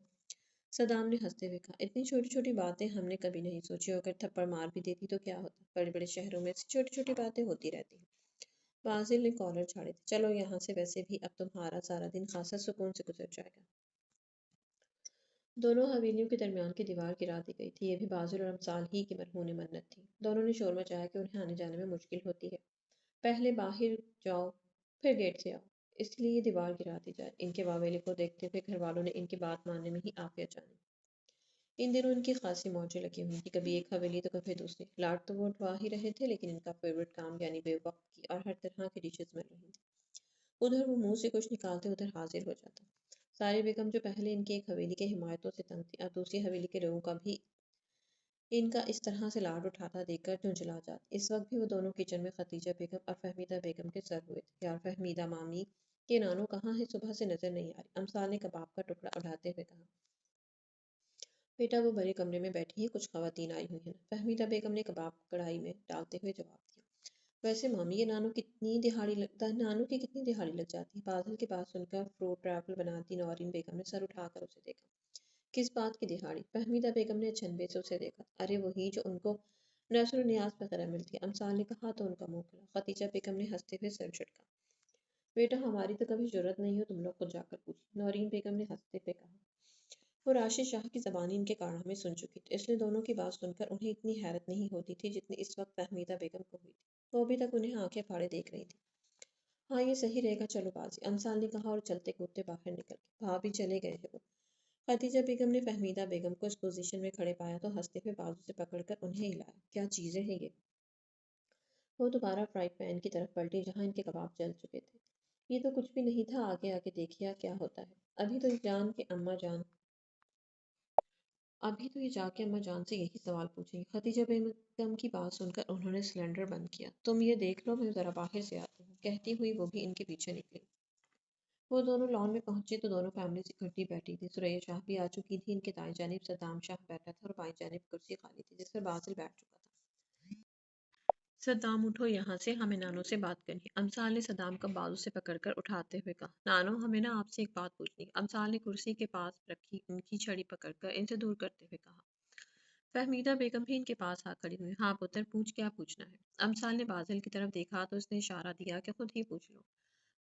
صدام نے ہنستے ہوئے کہا، اتنی چھوٹی چھوٹی باتیں ہم نے کبھی نہیں سوچی، اور اگر تھپڑ مار بھی دیتی تو کیا ہوتا؟ بڑے بڑے شہروں میں ایسی چھوٹی چھوٹی باتیں ہوتی رہتی ہیں۔ باسل نے کالر جھاڑے تھے۔ چلو یہاں سے، ویسے بھی اب تمہارا سارا دن خاصا سکون سے گزر جائے گا۔ دونوں حویلیوں کے درمیان کی دیوار گرا دی گئی تھی۔ یہ بھی باسل اور امثال ہی کی مرہون منت تھی۔ دونوں نے شور مچایا کہ انہیں آنے جانے میں مشکل ہوتی ہے۔ پہلے باہر جاؤ، پھر گیٹ سے آؤ، اس لیے یہ دیوار گرا دی جائے۔ ان کے واویلے کو دیکھتے ہوئے گھر والوں نے ان کی بات ماننے میں ہی عافیت جانی۔ ان دنوں ان کی خاصی موجیں لگی ہوئی تھیں، کبھی ایک حویلی تو کبھی دوسری۔ لاٹ تو وہ اٹھوا ہی رہے تھے، لیکن ان کا فیورٹ کام یعنی بے وقت کی اور ہر طرح کی ڈشز مل رہی تھی۔ ادھر وہ منہ سے کچھ نکالتے، ادھر حاضر ہو جاتا۔ ساری بیگم جو پہلے ان کی ایک حویلی کے حمایتوں سے تنگ تھی، اب دوسری حویلی کے لوگوں کا بھی ان کا اس طرح سے لاڈ اٹھاتا دیکھ کر جھنجھلا جاتی۔ اس وقت بھی وہ دونوں کچن میں خدیجہ بیگم اور فہمیدہ بیگم کے سر ہوئے تھے۔ یار فہمیدہ مامی کے نانو کہاں ہے؟ صبح سے نظر نہیں آ رہی۔ امثال نے کباب کا ٹکڑا اڑاتے ہوئے کہا۔ بیٹا وہ بڑے کمرے میں بیٹھی ہیں، کچھ خواتین آئی ہوئی ہیں۔ فہمیدہ بیگم نے کباب کڑھائی میں ڈالتے ہوئے جواب دیا۔ ویسے مامی یہ نانو کی کتنی دہاڑی لگ جاتی ہے؟ باسل کی بات سن کر فروٹ ریفل بناتی نورین بیگم نے سر اٹھا کر اسے دیکھا۔ کس بات کی دہاڑی؟ فہمیدہ بیگم نے اچنبے سے اسے دیکھا۔ ارے وہی جو ان کو نثر و نیاز وغیرہ ملتی ہے، امثال نے کہا تو ان کا منہ کھلا۔ خدیجہ بیگم نے ہنستے ہوئے سر جھٹکا۔ بیٹا ہماری تو کبھی جرت نہیں ہو، تم لوگ خود جا کر پوچھ، نورین بیگم نے ہنستے ہوئے کہا۔ وہ راشد شاہ کی زبانی ان کے کاڑھا میں سن چکی تھی، اس لیے دونوں کی بات سن کر انہیں اتنی حیرت نہیں ہوتی تھی جتنی اس وقت فہمیدہ بیگم کو ہوئی تھی۔ وہ ابھی تک انہیں آنکھیں پھاڑے دیکھ رہی تھی۔ ہاں یہ صحیح رہے گا، چلو بازی، امثال نے کہا اور چلتے کودتے باہر نکل گئے۔ بھابھی چلے گئے ہیں وہ۔ خدیجہ بیگم نے فہمیدہ بیگم کو اس پوزیشن میں کھڑے پایا تو ہنستے ہوئے بازو سے پکڑ کر انہیں ہلایا۔ کیا چیزیں ہیں یہ؟ وہ دوبارہ فرائی پین کی طرف پلٹی جہاں ان کے کباب جل چکے تھے۔ یہ تو کچھ بھی نہیں تھا، آگے آگے دیکھیا کیا ہوتا ہے۔ ابھی تو یہ جا کے اماں جان سے یہی سوال پوچھیں گی۔ خدیجہ بیگم کی بات سن کر انہوں نے سلنڈر بند کیا۔ تم یہ دیکھ لو، میں ذرا باہر سے آتی ہوں، کہتی ہوئی وہ بھی ان کے پیچھے نکلی۔ وہ دونوں لان میں پہنچے تو دونوں فیملیز اکٹھی بیٹھی تھی۔ سریا شاہ بھی آ چکی تھی۔ ان کے دائیں جانب صدام شاہ بیٹھا تھا اور بائیں جانب کرسی خالی تھی جس پر باسل بیٹھ چکا تھا۔ صدام اٹھو یہاں سے، ہمیں نانو سے بات کرنی ہے، امثال نے صدام کا بازو سے پکڑ کر اٹھاتے ہوئے کہا۔ نانو ہمیں نا آپ سے ایک بات پوچھنی ہے، امثال نے کرسی کے پاس رکھی ان کی چھڑی پکڑ کر ان سے دور کرتے ہوئے کہا۔ فہمیدہ بیگم بھی ان کے پاس آ کھڑی ہوئی۔ ہاں پتر پوچھ، کیا پوچھنا ہے؟ امثال نے باسل کی طرف دیکھا تو اس نے اشارہ دیا کہ خود ہی پوچھ لو۔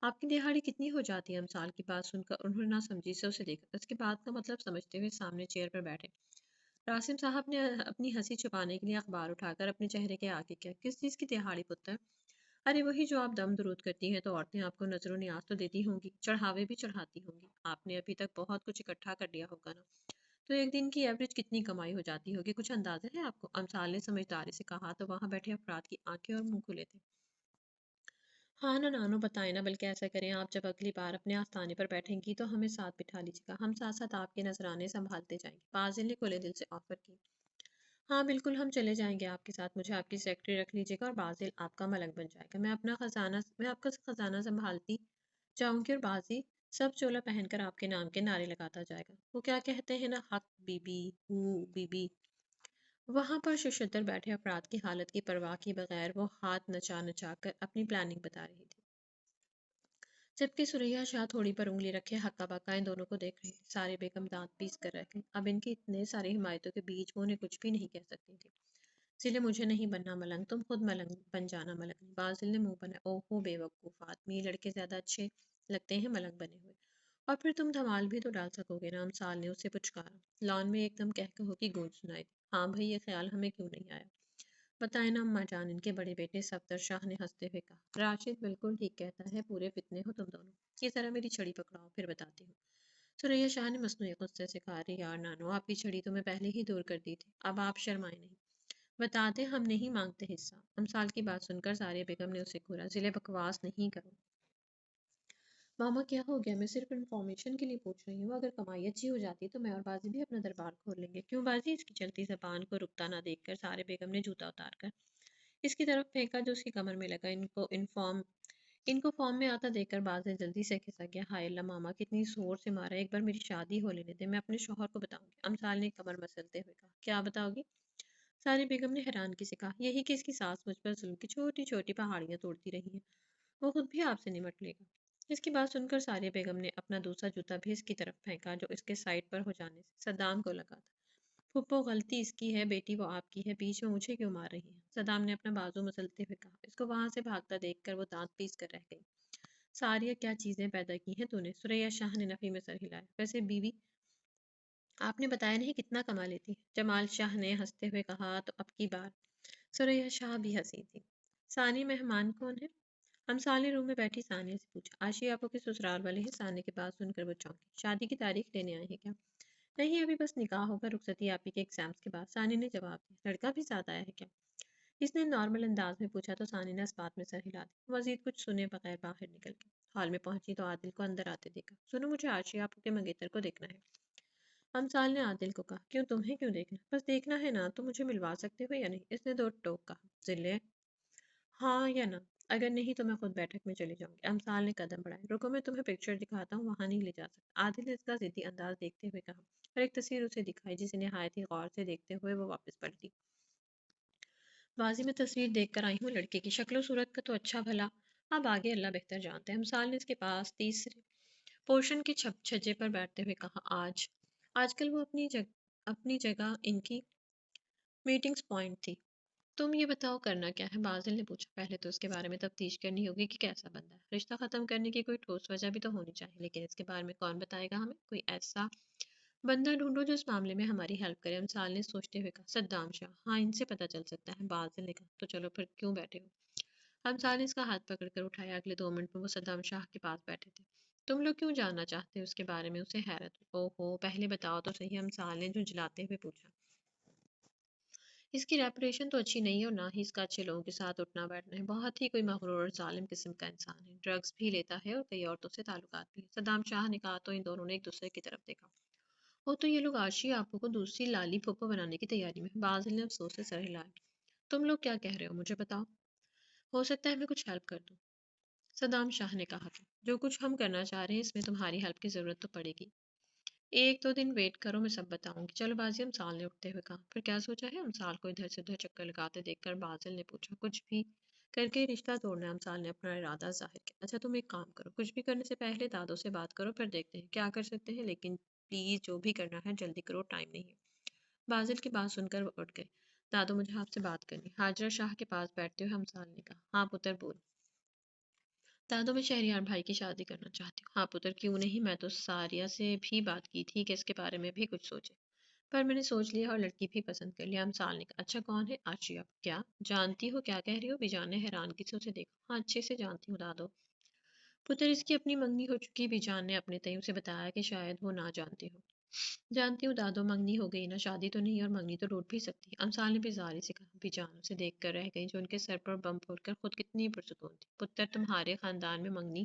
آپ کی دہاڑی کتنی ہو جاتی ہے؟ امثال کی بات سن کر انہوں نے نہ سمجھی سے اسے دیکھا۔ اس کی بات کا مطلب سمجھتے ہوئے سامنے چیئر پر بیٹھے راسم صاحب نے اپنی ہنسی چھپانے کے لیے اخبار اٹھا کر اپنے چہرے کے آگے کیا۔ کس چیز کی دہاڑی پتر؟ ارے وہی جو آپ دم درود کرتی ہیں تو عورتیں آپ کو نظر و نیاز تو دیتی ہوں گی، چڑھاوے بھی چڑھاتی ہوں گی۔ آپ نے ابھی تک بہت کچھ اکٹھا کر لیا ہوگا نا، تو ایک دن کی ایوریج کتنی کمائی ہو جاتی ہوگی، کچھ اندازہ ہے آپ کو؟ امثال نے سمجھداری سے کہا تو وہاں بیٹھے افراد کی آنکھیں اور منہ کھلے تھے۔ ہاں نا نانو بتائیں نا، بلکہ ایسا کریں آپ جب اگلی بار اپنے آستانے پر بیٹھیں گی تو ہمیں ساتھ بٹھا لیجیے گا، ہم ساتھ ساتھ آپ کے نذرانے سنبھالتے جائیں گے، فاضل نے کھلے دل سے آفر کی۔ ہاں بالکل، ہم چلے جائیں گے آپ کے ساتھ، مجھے آپ کی سیکرٹری رکھ لیجیے گا اور بازل آپ کا ملک بن جائے گا، میں آپ کا خزانہ سنبھالتی جاؤں گی اور بازی سب چولا پہن کر آپ کے نام کے نعرے لگاتا جائے گا۔ وہ کیا کہتے ہیں نا، حق بی بی بی بی۔ وہاں پر ششدر بیٹھے افراد کی حالت کی پرواہ کی بغیر وہ ہاتھ نچا نچا کر اپنی پلاننگ بتا رہی تھی، جبکہ سریا شاہ تھوڑی پر انگلی رکھے ہکا بکا ان دونوں کو دیکھ رہی تھی۔ سارے بیگم دانت پیس کر رہ گئی، اب ان کی اتنے ساری حمایتوں کے بیچ وہ انہیں کچھ بھی نہیں کہہ سکتی تھی۔ سلے مجھے نہیں بننا ملنگ، تم خود ملنگ بن جانا ملنگ نے۔ بازل نے منہ بنا، او ہو بے وقوف آدمی، یہ لڑکے زیادہ اچھے لگتے ہیں ملنگ بنے ہوئے، اور پھر تم دھمال بھی تو ڈال سکو گے نا، امسال نے اسے پچکارا۔ لان میں ایک دم کہکہوں کی گونج سنائی دی۔ ہاں بھئی، یہ خیال ہمیں کیوں نہیں آیا؟ بتائیں نا اماں جان، ان کے بڑے بیٹے صفدر شاہ نے ہنستے ہوئے کہا۔ راشد بالکل ٹھیک کہتا ہے، پورے فتنے ہو تم دونوں۔ یہ ذرا میری چھڑی پکڑاؤ، پھر بتاتی ہوں۔ سریا شاہ نے مصنوعی غصے سے کہا، ارے یار نانو، آپ کی چھڑی تو میں پہلے ہی دور کر دی تھی، اب آپ شرمائے نہیں، بتا دیں ہم نہیں مانگتے حصہ۔ امسال کی بات سن کر سارے بیگم نے اسے گھورا، ضلع بکواس نہیں کرو ماما، کیا ہو گیا؟ میں صرف انفارمیشن کے لیے پوچھ رہی ہوں، اگر کمائی اچھی ہو جاتی تو میں اور بازی بھی اپنا دربار کھول لیں گے۔ کیوں بازی؟ اس کی چلتی زبان کو رکتا نہ دیکھ کر سارے بیگم نے جوتا اتار کر اس کی طرف پھینکا جو اس کی کمر میں لگا۔ ان کو فارم میں آتا دیکھ کر بازل جلدی سے کھسک گیا۔ ہائے اللہ ماما، کتنی زور سے مارا، ایک بار میری شادی ہو لینے دے، میں اپنے شوہر کو بتاؤں گی۔ امسال نے کمر مسلتے ہوئے کہا، کیا بتاؤ گی؟ ساری بیگم نے حیران کی سے کہا، یہی کہ اس کی ساس مجھ پر ظلم کی چھوٹی چھوٹی پہاڑیاں توڑتی رہی ہیں، وہ خود بھی آپ سے نمٹ لے گا۔ اس کی بات سن کر سارے بیگم نے اپنا دوسرا جوتا بھی اس کی طرف پھینکا جو اس کے سائڈ پر ہو جانے سے صدام کو لگا تھا۔ پھپھو، غلطی اس کی ہے، بیٹی وہ آپ کی ہے، بیچ میں مجھے کیوں مار رہی ہیں؟ صدام نے اپنا بازو مسلتے ہوئے کہا۔ اس کو وہاں سے بھاگتا دیکھ کر وہ دانت پیس کر رہ گئی۔ ساریہ، کیا چیزیں پیدا کی ہیں تو نے؟ سریا شاہ نے نفی میں سر ہلایا۔ ویسے بیوی، آپ نے بتایا نہیں کتنا کما لیتی ہے؟ جمال شاہ نے ہنستے ہوئے کہا، تو اب کی بار سریا شاہ بھی ہنسی تھی۔ ثانی مہمان کون ہے؟ امسال نے روم میں بیٹھی ثانیہ سے پوچھا۔ عاشی آپو کے سسرال والے ہیں۔ ثانیہ کی بات سن کر وہ چونکی۔ شادی کی تاریخ لینے آئے ہیں کیا؟ نہیں، ابھی بس نکاح ہوگا رخصتی آپی کے ایگزامز کے بعد، ثانی نے جواب دیا۔ لڑکا بھی ساتھ آیا ہے کیا؟ اس نے نارمل انداز میں پوچھا تو ثانی نے اس بات میں سر ہلا دیا۔ مزید کچھ سنے بغیر باہر نکل گئی۔ ہال میں پہنچی تو عادل کو اندر آتے دیکھا۔ سنو، مجھے عاشی آپو کے منگیتر کو دیکھنا ہے۔ امسال نے عادل کو کہا، کیوں تمہیں کیوں دیکھنا؟ بس دیکھنا ہے نا، تو مجھے ملوا سکتے ہو یا نہیں؟ اس نے دو ٹوک کہا۔ ضلع ہاں یا نہ؟ اگر نہیں تو میں خود بیٹھک میں چلی جاؤں گی۔ امسال نے قدم بڑھائے۔ رکو، میں تمہیں پکچر دکھاتا ہوں، وہاں نہیں لے جا سکتا، عادل نے اس کا ضدی انداز دیکھتے ہوئے کہا، اور ایک تصویر اسے دکھائی جسے نہایت ہی غور سے دیکھتے ہوئے وہ واپس پلٹی۔ بازی میں تصویر دیکھ کر آئی ہوں، لڑکے کی شکل و صورت کا تو اچھا بھلا، اب آگے اللہ بہتر جانتے ہیں۔ امسال نے اس کے پاس تیسرے پورشن کے چھجے پر بیٹھتے ہوئے کہا، آج کل وہ اپنی جگہ ان کی میٹنگز پوائنٹ تھی۔ تم یہ بتاؤ کرنا کیا ہے؟ بازل نے پوچھا۔ پہلے تو اس کے بارے میں تفتیش کرنی ہوگی کہ کیسا بندہ ہے، رشتہ ختم کرنے کی کوئی ٹھوس وجہ بھی تو ہونی چاہیے، لیکن اس کے بارے میں کون بتائے گا ہمیں؟ کوئی ایسا بندہ ڈھونڈو جو اس معاملے میں ہماری ہیلپ کرے۔ امسال نے سوچتے ہوئے کہا، صدام شاہ، ہاں ان سے پتہ چل سکتا ہے۔ بازل نے کہا، تو چلو پھر کیوں بیٹھے ہو؟ امسال نے اس کا ہاتھ پکڑ کر اٹھایا۔ اگلے 2 منٹ میں وہ صدام شاہ کے پاس بیٹھے تھے۔ تم لوگ کیوں جاننا چاہتے ہو اس کے بارے میں؟ اسے حیرت ہوئی۔ او ہو، پہلے بتاؤ تو صحیح، امسال نے جھنجھلاتے ہوئے پوچھا۔ اس کی ریپوٹیشن تو اچھی نہیں ہے اور نہ ہی اس کا اچھے لوگوں کے ساتھ اٹھنا بیٹھنا ہے، بہت ہی کوئی مغرور اور ظالم قسم کا انسان ہے، ڈرگز بھی لیتا ہے اور کئی عورتوں سے تعلقات بھی ہیں۔ صدام شاہ نے کہا تو ان دونوں نے ایک دوسرے کی طرف دیکھا۔ وہ تو یہ لوگ عاشی آپو کو دوسری لالی پھوپھو بنانے کی تیاری میں ہیں۔ بازل نے افسوس سے سر ہلایا۔ تم لوگ کیا کہہ رہے ہو؟ مجھے بتاؤ، ہو سکتا ہے میں کچھ ہیلپ کر دوں۔ صدام شاہ نے کہا تھا، جو کچھ ہم کرنا چاہ رہے ہیں اس میں تمہاری ہیلپ کی ضرورت تو پڑے گی، 1-2 دن ویٹ کرو، میں سب بتاؤں گی۔ چلو بازی، امسال نے اٹھتے ہوئے کہا۔ پھر کیا سوچا ہے؟ امسال کو ادھر سے ادھر چکر لگاتے دیکھ کر بازل نے پوچھا۔ کچھ بھی کر کے رشتہ توڑنا ہے، امسال نے اپنا ارادہ ظاہر کیا۔ اچھا تم ایک کام کرو، کچھ بھی کرنے سے پہلے دادو سے بات کرو، پھر دیکھتے ہیں کیا کر سکتے ہیں، لیکن پلیز جو بھی کرنا ہے جلدی کرو، ٹائم نہیں ہے۔ بازل کی بات سن کر وہ اٹھ گئے۔ دادو، مجھے آپ سے بات کرنی ہے۔ حاجرہ شاہ کے پاس بیٹھتے ہوئے امسال نے کہا۔ ہاں پتر بول۔ دادو، میں شہریار بھائی کی شادی کرنا چاہتی ہوں۔ ہاں پتر، کیوں نہیں، میں تو ساریہ سے بھی بات کی تھی کہ اس کے بارے میں بھی کچھ سوچے، پر میں نے سوچ لیا اور لڑکی بھی پسند کر لیا۔ امسال نے کہا، اچھا کون ہے؟ عاشی آپ کیا جانتی ہو؟ کیا کہہ رہی ہو؟ بیجان نے حیرانگی سے اسے دیکھا۔ ہاں اچھے سے جانتی ہوں دادو۔ پتر، اس کی اپنی منگنی ہو چکی، بیجان نے اپنے تئیں اسے بتایا کہ شاید وہ نہ جانتی ہو۔ جانتی ہوں دادو، منگنی ہو گئی نا، شادی تو نہیں، اور منگنی تو ٹوٹ بھی سکتی ہے۔ امسال نے بیزاری سے کہا۔ بیجان اسے دیکھ کر رہ گئی جو ان کے سر پر بم پھوڑ کر خود کتنی پرسکون تھی۔ پتر، تمہارے خاندان میں منگنی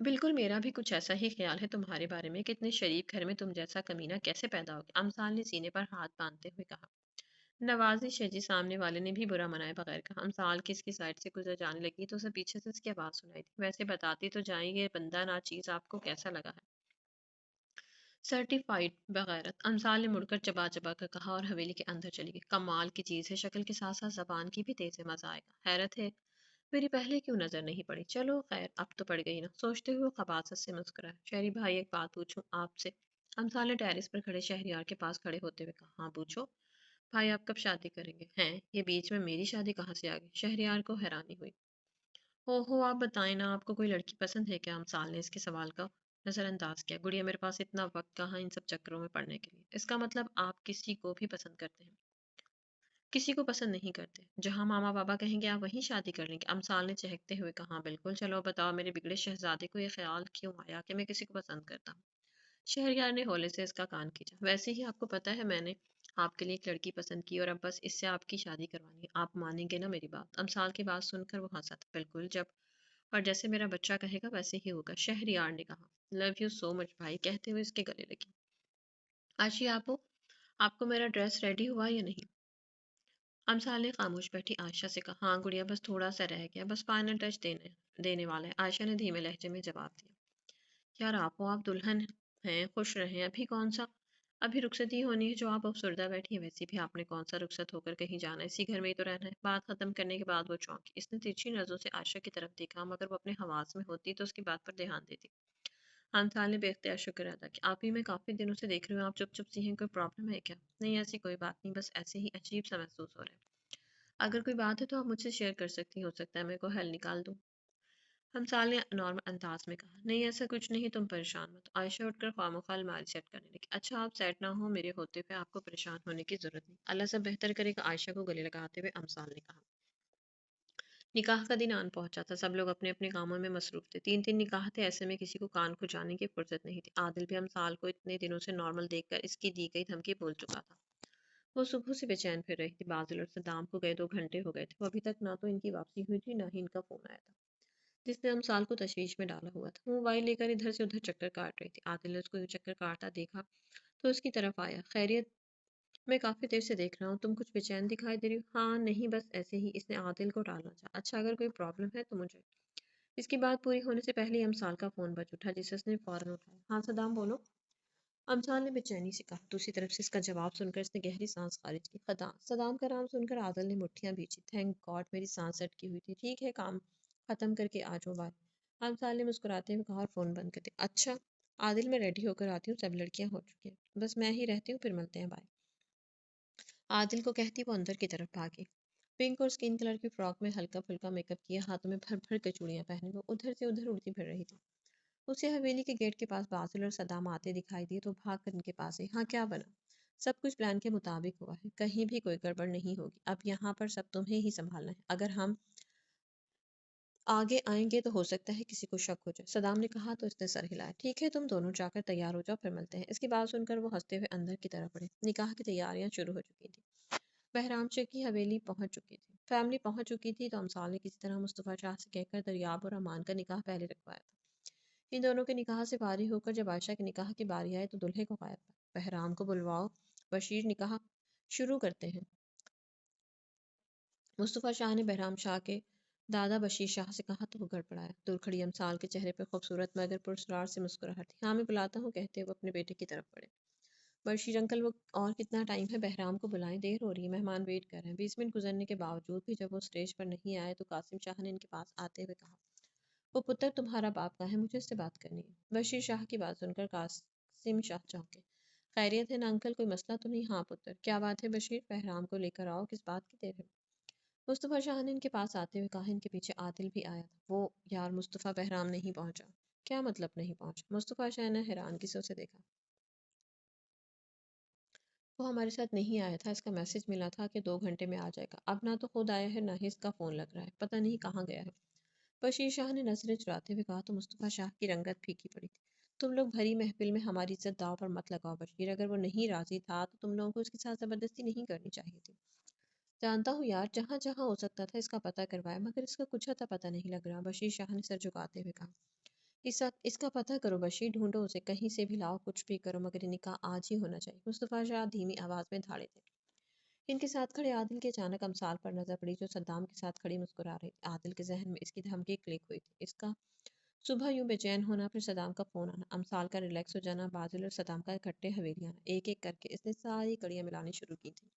بالکل میرا بھی کچھ ایسا ہی خیال ہے تمہارے بارے میں کہ اتنے شریف گھر میں تم جیسا کمینہ کیسے پیدا ہو گیا؟ امثال نے سینے پر ہاتھ باندھتے ہوئے کہا۔ نوازش ہے جی، سامنے والے نے بھی برا منائے بغیر کہا۔ امثال کی اس کی سائڈ سے گزر جانے لگی تو اسے پیچھے سے اس کی آواز سنائی تھی، ویسے بتاتی تو جائیں گے بندہ ناچیز آپ کو کیسا لگا ہے؟ سرٹیفائیڈ بغیرت، امثال نے مڑ کر چبا چبا کر کہا اور حویلی کے اندر چلی گئی۔ کمال کی چیز ہے، شکل کے ساتھ ساتھ زبان کی بھی تیز ہے، مزہ آئے گا۔ حیرت ہے میری پہلے کیوں نظر نہیں پڑی؟ چلو خیر اب تو پڑ گئی نا، سوچتے ہوئے وہ خباثت سے مسکرایا۔ شہری بھائی ایک بات پوچھوں آپ سے؟ امثال نے ٹیرس پر کھڑے شہریار کے پاس کھڑے ہوتے ہوئے کہا۔ ہاں پوچھو بھائی، آپ کب شادی کریں گے؟ ہیں یہ بیچ میں میری شادی کہاں سے آ گئی؟ شہریار کو حیرانی ہوئی۔ ہو آپ بتائیں نا، آپ کو کوئی لڑکی پسند ہے کیا؟ امثال نے اس کے سوال کا نظر انداز کیا۔ گڑیا میرے پاس اتنا وقت کہاں ان سب چکروں میں پڑنے کے لیے۔ اس کا مطلب آپ کسی کو بھی پسند کرتے ہیں؟ کسی کو پسند نہیں کرتے، جہاں ماما بابا کہیں گے آپ وہیں شادی کر لیں گے؟ امثال نے چہکتے ہوئے کہا بالکل۔ چلو بتاؤ میرے بگڑے شہزادے کو یہ خیال کیوں آیا کہ میں کسی کو پسند کرتا ہوں؟ شہریار نے ہولے سے اس کا کان کھینچا۔ ویسے ہی آپ کو پتا ہے میں نے آپ کے لیے ایک لڑکی پسند کی اور اب بس اس سے آپ کی شادی کروانی ہے، آپ مانیں گے نا میری بات؟ امثال کی بات سن کر وہ ہنسا تھا۔ بالکل، جب اور جیسے میرا بچہ کہے گا ویسے ہی ہوگا، شہریار نے کہا۔ لو یو سو مچ بھائی، کہتے ہوئے اس کے گلے لگی۔ آشی آپ کو میرا ڈریس ریڈی ہوا یا نہیں؟ امثال نے خاموش بیٹھی عائشہ سے کہا۔ ہاں گڑیا، بس تھوڑا سا رہ گیا، بس فائنل ٹچ دینے والا ہے، عائشہ نے دھیمے لہجے میں جواب دیا۔ یار آپ دلہن ہیں، خوش رہیں، ابھی کون سا؟ ابھی رخصتی ہونی ہے جو آپ افسردہ بیٹھی ہیں، ویسے بھی آپ نے کون سا رخصت ہو کر کہیں جانا ہے، اسی گھر میں ہی تو رہنا ہے۔ بات ختم کرنے کے بعد وہ چونکی۔ اس نے ترچھی نظروں سے عائشہ کی طرف دیکھا، مگر وہ اپنے حواس میں ہوتی تو اس کی بات پر دھیان دیتی۔ امثال نے بے اختیار شکر ادا کیا۔ آپ ہی میں کافی دنوں سے دیکھ رہی ہوں، آپ چپ چپ سی ہیں، کوئی پرابلم ہے کیا؟ نہیں ایسی کوئی بات نہیں، بس ایسے ہی عجیب سا محسوس ہو رہا ہے۔ اگر کوئی بات ہے تو آپ مجھ سے شیئر کر سکتی ہیں، ہو سکتا ہے میں کوئی حل نکال دوں۔ ہمسال نے نارمل انداز میں کہا۔ نہیں ایسا کچھ نہیں، تم پریشان مت۔ عائشہ اٹھ کر خواہ الماری سیٹ کرنے لگی۔ اچھا آپ سیٹ نہ ہو میرے ہوتے ہوئے آپ کو پریشان ہونے کی ضرورت نہیں، اللہ سب بہتر کرے گا، عائشہ کو گلے لگاتے ہوئے امثال نے کہا۔ نکاح کا دن آن پہنچا تھا، سب لوگ اپنے اپنے کاموں میں مصروف تھے، تین تین نکاح تھے، ایسے میں کسی کو کان کھجانے کی فرصت نہیں تھی۔ عادل بھی امثال کو اتنے دنوں سے نارمل دیکھ کر اس کی دی گئی دھمکی بھول چکا تھا۔ وہ صبح سے بے چین پھر رہی تھی، بازل اور صدام کو گئے 2 گھنٹے ہو گئے تھے، وہ ابھی تک نہ تو ان کی واپسی ہوئی تھی نہ ہی ان کا فون آیا تھا، جس نے امثال کو تشویش میں ڈالا ہوا تھا۔ وہ موبائل لے کر ادھر سے ادھر چکر کاٹ رہی تھی۔ عادل نے اس کو چکر کاٹتا دیکھا تو اس کی طرف آیا۔ خیریت؟ میں کافی دیر سے دیکھ رہا ہوں، تم کچھ بے چین دکھائی دے رہی ہو۔ ہاں نہیں بس ایسے ہی، اس نے عادل کو ٹالنا چاہا۔ اچھا اگر کوئی پرابلم ہے تو مجھے۔ اس کی بات پوری ہونے سے پہلے ہی امثال کا فون بج اٹھا، جسے اس نے فوراً اٹھایا۔ ہاں صدام بولو، امثال نے بے چینی سے کہا۔ دوسری طرف سے اس کا جواب سن کر اس نے گہری سانس خارج کی۔ خدا صدام کا نام سن کر عادل نے مٹھیاں بھیجی۔ تھینک گاڈ میری سانس اٹکی ہوئی تھی، ٹھیک ہے کام ختم کر کے آ جاؤ، بائے۔ امثال نے مسکراتے ہوئے کہا اور فون بند کر دیا۔ اچھا عادل میں ریڈی ہو کر آتی ہوں، سب لڑکیاں ہو چکی ہیں، بس میں ہی رہتی ہوں، پھر ملتے ہیں، بائے۔ عادل کو کہتی وہ اندر کی طرف بھاگی۔ پنک اور اسکن کلر کی فراک میں ہلکا پھلکا میک اپ کیا، ہاتھوں میں بھر بھر کے چوڑیاں پہنے وہ ادھر سے ادھر اڑتی پھر رہی تھی۔ اسے حویلی کے گیٹ کے پاس باسل اور صدام آتے دکھائی دیے تو بھاگ کر ان کے پاس آئی۔ ہاں کیا بنا؟ سب کچھ پلان کے مطابق ہوا ہے، کہیں بھی کوئی گڑبڑ نہیں ہوگی، اب یہاں پر سب تمہیں ہی سنبھالنا ہے، اگر ہم آگے آئیں گے تو ہو سکتا ہے کسی کو شک ہو جائے، صدام نے کہا تو اس نے سر ہلایا۔ ٹھیک ہے تم دونوں جا کر تیار ہو جاؤ، پھر ملتے ہیں۔ اس کی بات سن کر وہ ہنستے ہوئے اندر کی طرف بڑھے۔ نکاح کی تیاریاں شروع ہو چکی تھی، بہرام شاہ کی حویلی پہنچ چکی تھی، فیملی پہنچ چکی تھی تو امثال نے کسی طرح مصطفیٰ شاہ سے کہہ کر دریاب اور امان کا نکاح پہلے رکھوایا تھا۔ ان دونوں کے نکاح سے فارغ ہو کر جب عائشہ کے نکاح کی باری آئے تو دلہے کو غائب پایا۔ بہرام کو بلواؤ، بشیر نکاح شروع کرتے ہیں۔ مصطفیٰ شاہ نے بہرام شاہ کے دادا بشیر شاہ سے کہا تو وہ گڑبڑایا۔ دور کھڑی امثال کے چہرے پہ خوبصورت مگر پراسرار سے مسکراہٹ تھی۔ ہاں میں بلاتا ہوں، کہتے وہ اپنے بیٹے کی طرف بڑھے۔ بشیر انکل وہ اور کتنا ٹائم ہے؟ بہرام کو بلائیں، دیر ہو رہی ہے، مہمان ویٹ کر رہے ہیں۔ 20 منٹ گزرنے کے باوجود بھی جب وہ اسٹیج پر نہیں آئے تو قاسم شاہ نے ان کے پاس آتے ہوئے کہا وہ پتر تمہارا باپ کا ہے، مجھے اس سے بات کرنی ہے۔ بشیر شاہ کی بات سن کر قاسم شاہ چونکے۔ خیریت ہے نا انکل، کوئی مسئلہ تو نہیں؟ ہاں پتر کیا بات ہے بشیر؟ بہرام کو لے کر آؤ، کس بات کی دیر ہے؟ مصطفیٰ شاہ نے ان کے پاس آتے ہوئے کہا۔ ان کے پیچھے عادل بھی آیا تھا۔ وہ یار مصطفیٰ، بہرام نہیں پہنچا؟ کیا مطلب نہیں پہنچا؟ مصطفیٰ شاہ نے حیرانگی سے اسے دیکھا۔ وہ ہمارے ساتھ نہیں آیا تھا، اس کا میسج ملا تھا کہ 2 گھنٹے میں آ جائے گا، اب نہ تو خود آیا ہے نہ ہی اس کا فون لگ رہا ہے، پتہ نہیں کہاں گیا ہے۔ بشیر شاہ نے نظریں چراتے ہوئے کہا تو مصطفیٰ شاہ کی رنگت پھیکی پڑی تھی۔ تم لوگ بھری محفل میں ہماری عزت داؤ پر مت لگاؤ بشیر، اگر وہ نہیں راضی تھا تو تم لوگوں کو اس کے ساتھ زبردستی نہیں کرنی چاہیے تھی۔ جانتا ہوں یار، جہاں جہاں ہو سکتا تھا اس کا پتہ کروایا، مگر اس کا کچھ حتی پتہ نہیں لگ رہا، بشیر شاہ نے سر جھکاتے ہوئے کہا۔ اس کا پتہ کرو بشیر، ڈھونڈو اسے، کہیں سے بھی لاؤ، کچھ بھی کرو مگر یہ نکاح آج ہی ہونا چاہیے۔ مصطفیٰ شاہ دھیمی آواز میں دھاڑے تھے۔ ان کے ساتھ کھڑے عادل کے اچانک امثال پر نظر پڑی جو صدام کے ساتھ کھڑی مسکرا رہی تھی۔ عادل کے ذہن میں اس کی دھمکی کلک ہوئی تھی، اس کا صبح یوں بے چین ہونا، پھر صدام کا فون آنا، امثال کا ریلیکس ہو جانا، بازل اور صدام کا اکٹھے حویلی آنا، ایک ایک کر کے اس نے ساری کڑیاں ملانی شروع کی تھی۔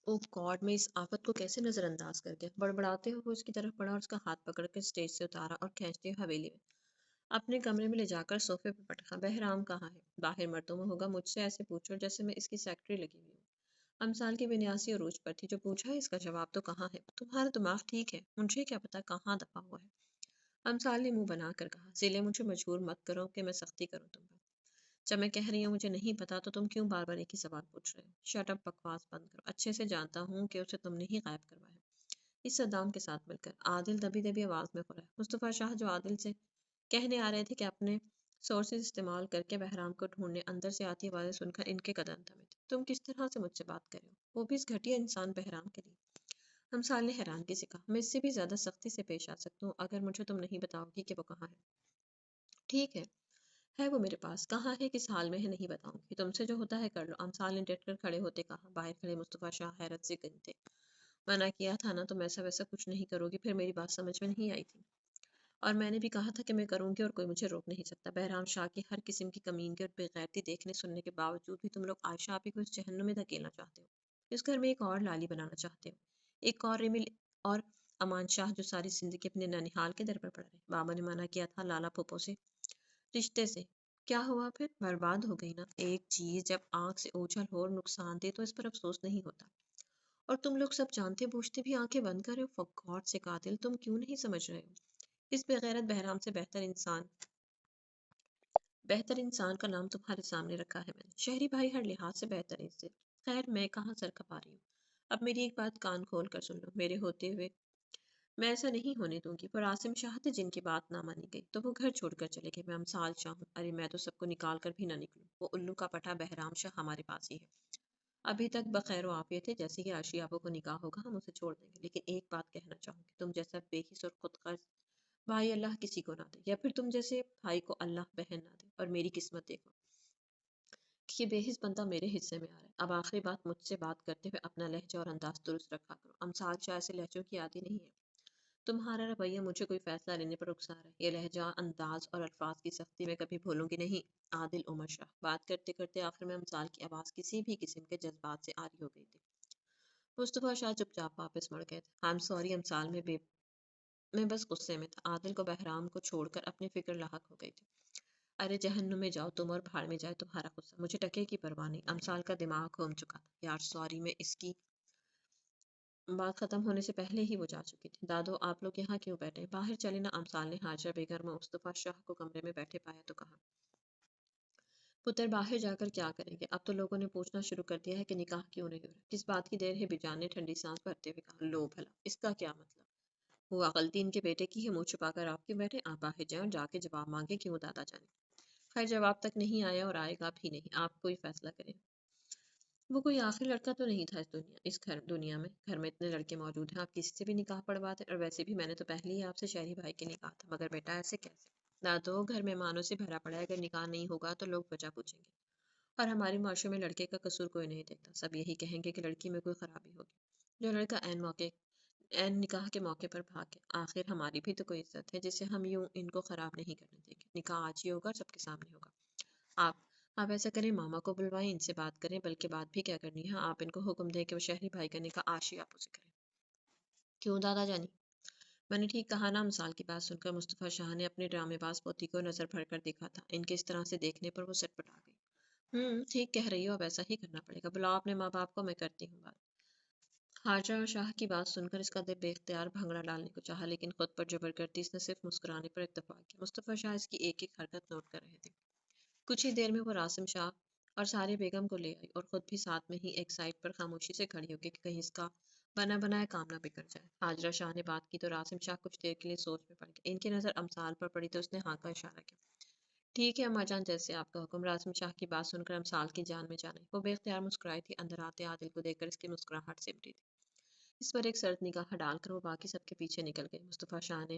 او گاڈ، میں اس آفت کو کیسے نظر انداز کر گیا؟ بڑبڑاتے ہوئے وہ اس کی طرف بڑھا اور اس کا ہاتھ پکڑ کر اسٹیج سے اتارا اور کھینچتے ہوئے حویلی میں اپنے کمرے میں لے جا کر صوفے پہ پٹکا۔ بہرام کہاں ہے؟ باہر مردوں میں ہوگا، مجھ سے ایسے پوچھو جیسے میں اس کی سیکرٹری لگی ہوئی ہوں۔ امثال کی بنیاسی عروج پر تھی، جو پوچھا ہے اس کا جواب تو کہاں ہے؟ تمہارا دماغ ٹھیک ہے؟ مجھے کیا پتا کہاں دبا ہوا ہے؟ امثال نے منہ بنا کر کہا، ضلع مجھے مجبور مت کرو کہ میں سختی کروں تم پر۔ جب میں کہہ رہی ہوں مجھے نہیں پتا تو تم کیوں بار بار ایک ہی سوال پوچھ رہے ہو؟ شٹ اپ، بکواس بند کرو، اچھے سے جانتا ہوں کہ اسے تم نے ہی غائب کروایا اس صدام کے ساتھ مل کر۔ عادل دبی دبی آواز میں بولا۔ مصطفیٰ شاہ جو عادل سے کہنے آ رہے تھے کہ اپنے سورسز استعمال کر کے بہرام کو ڈھونڈنے، اندر سے آتی آوازیں سن کر ان کے قدم تھمے تھے۔ تم کس طرح سے مجھ سے بات کر رہے ہو، وہ بھی اس گھٹیا انسان بہرام کے لیے؟ امثال نے حیرانگی سے کہا، میں اس سے بھی زیادہ سختی سے پیش آ سکتا ہوں اگر مجھے تم نہیں بتاؤ گی کہ وہ کہاں ہے۔ ٹھیک ہے وہ میرے پاس، کہاں ہے، کس حال میں ہے، نہیں بتاؤں گی، تم سے جو ہوتا ہے کر لو۔ امثال نے ڈٹ کر کھڑے ہوتے کہا۔ باہر کھڑے مصطفیٰ شاہ حیرت سے گنتے، منع کیا تھا نا، تم ایسا ویسا کچھ نہیں کرو گی، پھر میری بات سمجھ میں نہیں آئی تھی؟ اور میں نے بھی کہا تھا کہ میں کروں گی اور کوئی مجھے روک نہیں سکتا۔ بہرام شاہ کی ہر قسم کی کمینگی اور بے غیرتی دیکھنے سننے کے باوجود بھی تم لوگ عائشہ آپی کو اس جہنم میں دھکیلنا چاہتے ہو، اس گھر میں ایک اور لالی بنانا چاہتے ہو، ایک اور ریمل اور امان شاہ جو ساری زندگی اپنے ننیحال کے در پر پڑ رہے۔ بابا نے منع کیا تھا لالا پھوپھو سے، رشتے سے، کیا ہوا پھر؟ برباد ہو گئی نا۔ ایک چیز جب آنکھ سے اوجھل ہو اور نقصان دے تو اس پر افسوس نہیں ہوتا، اور تم لوگ سب جانتے بوجھتے بھی آنکھیں بند کر رہے ہو۔ فور گاڈ سے قاتل، تم کیوں نہیں سمجھ رہے ہو؟ اس بغیرت بہرام سے بہتر انسان کا نام تمہارے سامنے رکھا ہے میں نے، شہری بھائی ہر لحاظ سے بہتر ہے اس سے۔ خیر، میں کہاں سر کھپا رہی ہوں، اب میری ایک بات کان کھول کر سن لو، میرے ہوتے ہوئے میں ایسا نہیں ہونے دوں گی۔ پر عاصم شاہ تھے جن کی بات نہ مانی گئی تو وہ گھر چھوڑ کر چلے گئے۔ میں امثال شاہ ہوں، ارے میں تو سب کو نکال کر بھی نہ نکلوں، وہ الو کا پٹا بہرام شاہ ہمارے پاس ہی ہے، ابھی تک بخیر و عافیت ہے۔ جیسے ہی عاشی آپو کو نکاح ہوگا ہم اسے چھوڑ دیں گے، لیکن ایک بات کہنا چاہوں گی، تم جیسا بے حس اور خود غرض بھائی اللہ کسی کو نہ دے، یا پھر تم جیسے بھائی کو اللہ بہن نہ دے۔ اور میری قسمت دیکھو کہ یہ بے حس بندہ میرے حصے میں آ رہا ہے۔ اب آخری بات، مجھ سے بات کرتے ہوئے اپنا لہجہ اور انداز درست رکھا کرو، امثال شاہ ایسے لہجوں کی عادی نہیں ہے۔ تمہارا رویہ مجھے کوئی فیصلہ لینے پر اکسا رہا ہے، یہ لہجہ، انداز اور الفاظ کی سختی میں کبھی بھولوں گی نہیں۔ عادل عمر شاہ، بات کرتے کرتے آخر میں امثال کی آواز کسی بھی قسم کے جذبات سے عاری ہو گئی تھی۔ مصطفیٰ شاہ چپ چاپ واپس مڑ گئے تھے۔ آئی ایم سوری امثال، میں بس غصے میں تھا۔ عادل کو بہرام کو چھوڑ کر اپنی فکر لاحق ہو گئی تھی۔ ارے جہنم میں جاؤ تم اور بھاڑ میں جائے تمہارا غصہ، مجھے ٹکے کی پرواہ نہیں۔ امثال کا دماغ گھوم چکا تھا۔ یار سوری، میں اس کی بات ختم ہونے سے پہلے ہی وہ جا چکی تھی۔ دادو آپ لوگ یہاں کیوں بیٹھے؟ باہر چلے نا۔ امثال نے حاجرہ بیگم اور مصطفیٰ شاہ کو کمرے میں بیٹھے پایا تو کہا، پتر باہر جا کر کیا کریں گے؟ اب تو لوگوں نے پوچھنا شروع کر دیا ہے کہ نکاح کیوں نہیں ہو رہا، کس بات کی دیر ہے؟ بیجان نے ٹھنڈی سانس بھرتے ہوئے کہا، لو بھلا، اس کا کیا مطلب ہوا؟ غلطی ان کے بیٹے کی ہے، منہ چھپا کر آپ کیوں بیٹھے؟ آپ باہر جائیں اور جا کے جواب مانگے، کیوں دادا جانے؟ خیر جواب تک نہیں آیا اور آئے گا بھی نہیں، آپ کوئی فیصلہ کریں۔ وہ کوئی آخری لڑکا تو نہیں تھا اس دنیا میں، گھر میں اتنے لڑکے موجود ہیں، آپ کسی سے بھی نکاح پڑھوا دیں، اور ویسے بھی میں نے تو پہلے ہی آپ سے شہری بھائی کے نکاح تھا، مگر بیٹا ایسے کیسے؟ دادو گھر مہمانوں سے بھرا پڑا ہے، اگر نکاح نہیں ہوگا تو لوگ وجہ پوچھیں گے، اور ہمارے معاشرے میں لڑکے کا قصور کوئی نہیں دیکھتا، سب یہی کہیں گے کہ لڑکی میں کوئی خرابی ہوگی۔ جو لڑکا عین نکاح کے موقع پر بھاگے، آخر ہماری بھی تو کوئی عزت ہے جسے ہم یوں ان کو خراب نہیں کرنے دیں گے۔ نکاح آج ہی ہوگا، سب کے سامنے ہوگا۔ آپ آپ ایسا کریں، ماما کو بلوائیں، ان سے بات کریں، بلکہ بات بھی کیا کرنی ہے، آپ ان کو حکم دیں کہ وہ شہری بھائی کا نکاح آج ہی آپو سے کریں۔ کیوں دادا جانی؟ میں نے ٹھیک کہا نا؟ مثال کی بات سن کر مصطفیٰ شاہ نے اپنے ڈرامے باز پوتی کو نظر بھر کر دیکھا تھا، ان کے اس طرح سے دیکھنے پر وہ سٹ پٹا گئی۔ ٹھیک کہہ رہی ہو، اب ایسا ہی کرنا پڑے گا، بلاؤ اپنے ماں باپ کو، میں کرتی ہوں بات۔ خواجہ شاہ کی بات سن کر اس کا دل بے اختیار بھنگڑا ڈالنے کو چاہا، لیکن خود پر جبر کرتی اس نے صرف مسکرانے پر اکتفا کیا۔ مصطفیٰ شاہ اس کی ایک ایک حرکت نوٹ کر رہے تھے۔ کچھ ہی دیر میں وہ راسم شاہ اور سارے بیگم کو لے آئی اور خود بھی ساتھ میں ہی ایک سائڈ پر خاموشی سے کھڑی ہو گئی کہ کہیں اس کا بنا بنایا کام نہ بگڑ جائے۔ حاجرہ شاہ نے بات کی تو راسم شاہ کچھ دیر کے لیے سوچ میں پڑ گئے، ان کی نظر امثال پر پڑی تو اس نے ہاں کا اشارہ کیا۔ ٹھیک ہے اماں جان، جیسے آپ کا حکم۔ راسم شاہ کی بات سن کر امثال کی جان میں جان آئی، وہ بے اختیار مسکرائی تھی، اندر آتے عادل کو دیکھ کر اس کی مسکراہٹ سمٹی تھی۔ اس پر ایک سرد نگاہ ڈال کر وہ باقی سب کے پیچھے نکل گئی۔ مصطفیٰ شاہ نے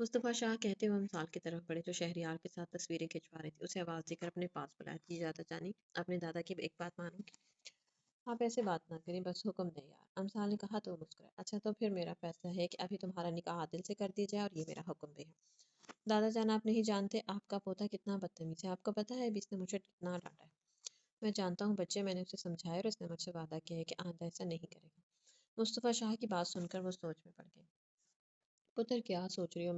مصطفیٰ شاہ کہتے ہوئے امسال کی طرف بڑھے جو شہریار کے ساتھ تصویریں کھنچوا رہی تھی. اسے آواز دے کر اپنے پاس بلایا. جی دادا جانی، اپنے دادا کی ایک بات مانو گی؟ آپ ایسے بات نہ کریں، بس حکم دیں یار. امسال نے کہا تو وہ مسکرائے. اچھا تو پھر میرا فیصلہ ہے کہ ابھی تمہارا نکاح عادل سے کر دیا جائے اور یہ میرا حکم بھی ہے. دادا جان، آپ نہیں جانتے آپ کا پوتا کتنا بدتمیز ہے. آپ کو پتا ہے ابھی اس نے مجھے کتنا ڈانٹا ہے. میں جانتا ہوں بچے، میں نے اسے سمجھایا اور اس نے مجھ سے وعدہ کیا ہے کہ آئندہ ایسا نہیں کرے گا. مصطفیٰ شاہ کی بات سن کر وہ سوچ میں پڑ گئے. پتر کیا سوچ رہی ہو؟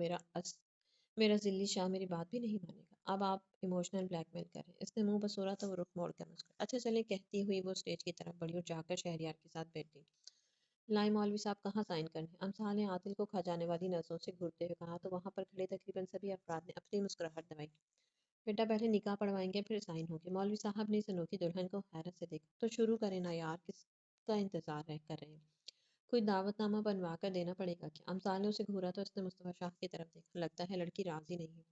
میرا ذلی شاہ میری بات بھی نہیں مانے گا. اب آپ ایموشنل بلیک میل کر رہے ہیں. اس نے منہ بسورا تو وہ رخ موڑ کر مسکرائی. اچھا چلے، کہتی ہوئی وہ اسٹیج کی طرف بڑھی اور جا کر شہریار کے ساتھ بیٹھ گئی. لائے مولوی صاحب کہاں سائن کرنے؟ امسال نے عادل کو کھا جانے والی نظروں سے گھورتے ہوئے کہا تو وہاں پر کھڑے تقریباً سبھی افراد نے اپنی مسکراہٹ دبائی. بیٹا پہلے نکاح پڑھوائیں گے پھر سائن ہوگی. مولوی صاحب نے اس انوکھی دلہن کو حیرت سے دیکھا. تو شروع کریں نا یار، کس کا انتظار کر رہے ہیں؟ کوئی دعوت نامہ بنوا کر دینا پڑے گا کیا؟ امسال نے اسے گھورا تو اس نے مصطفیٰ شاہ کی طرف دیکھا. لگتا ہے لڑکی راضی نہیں ہے.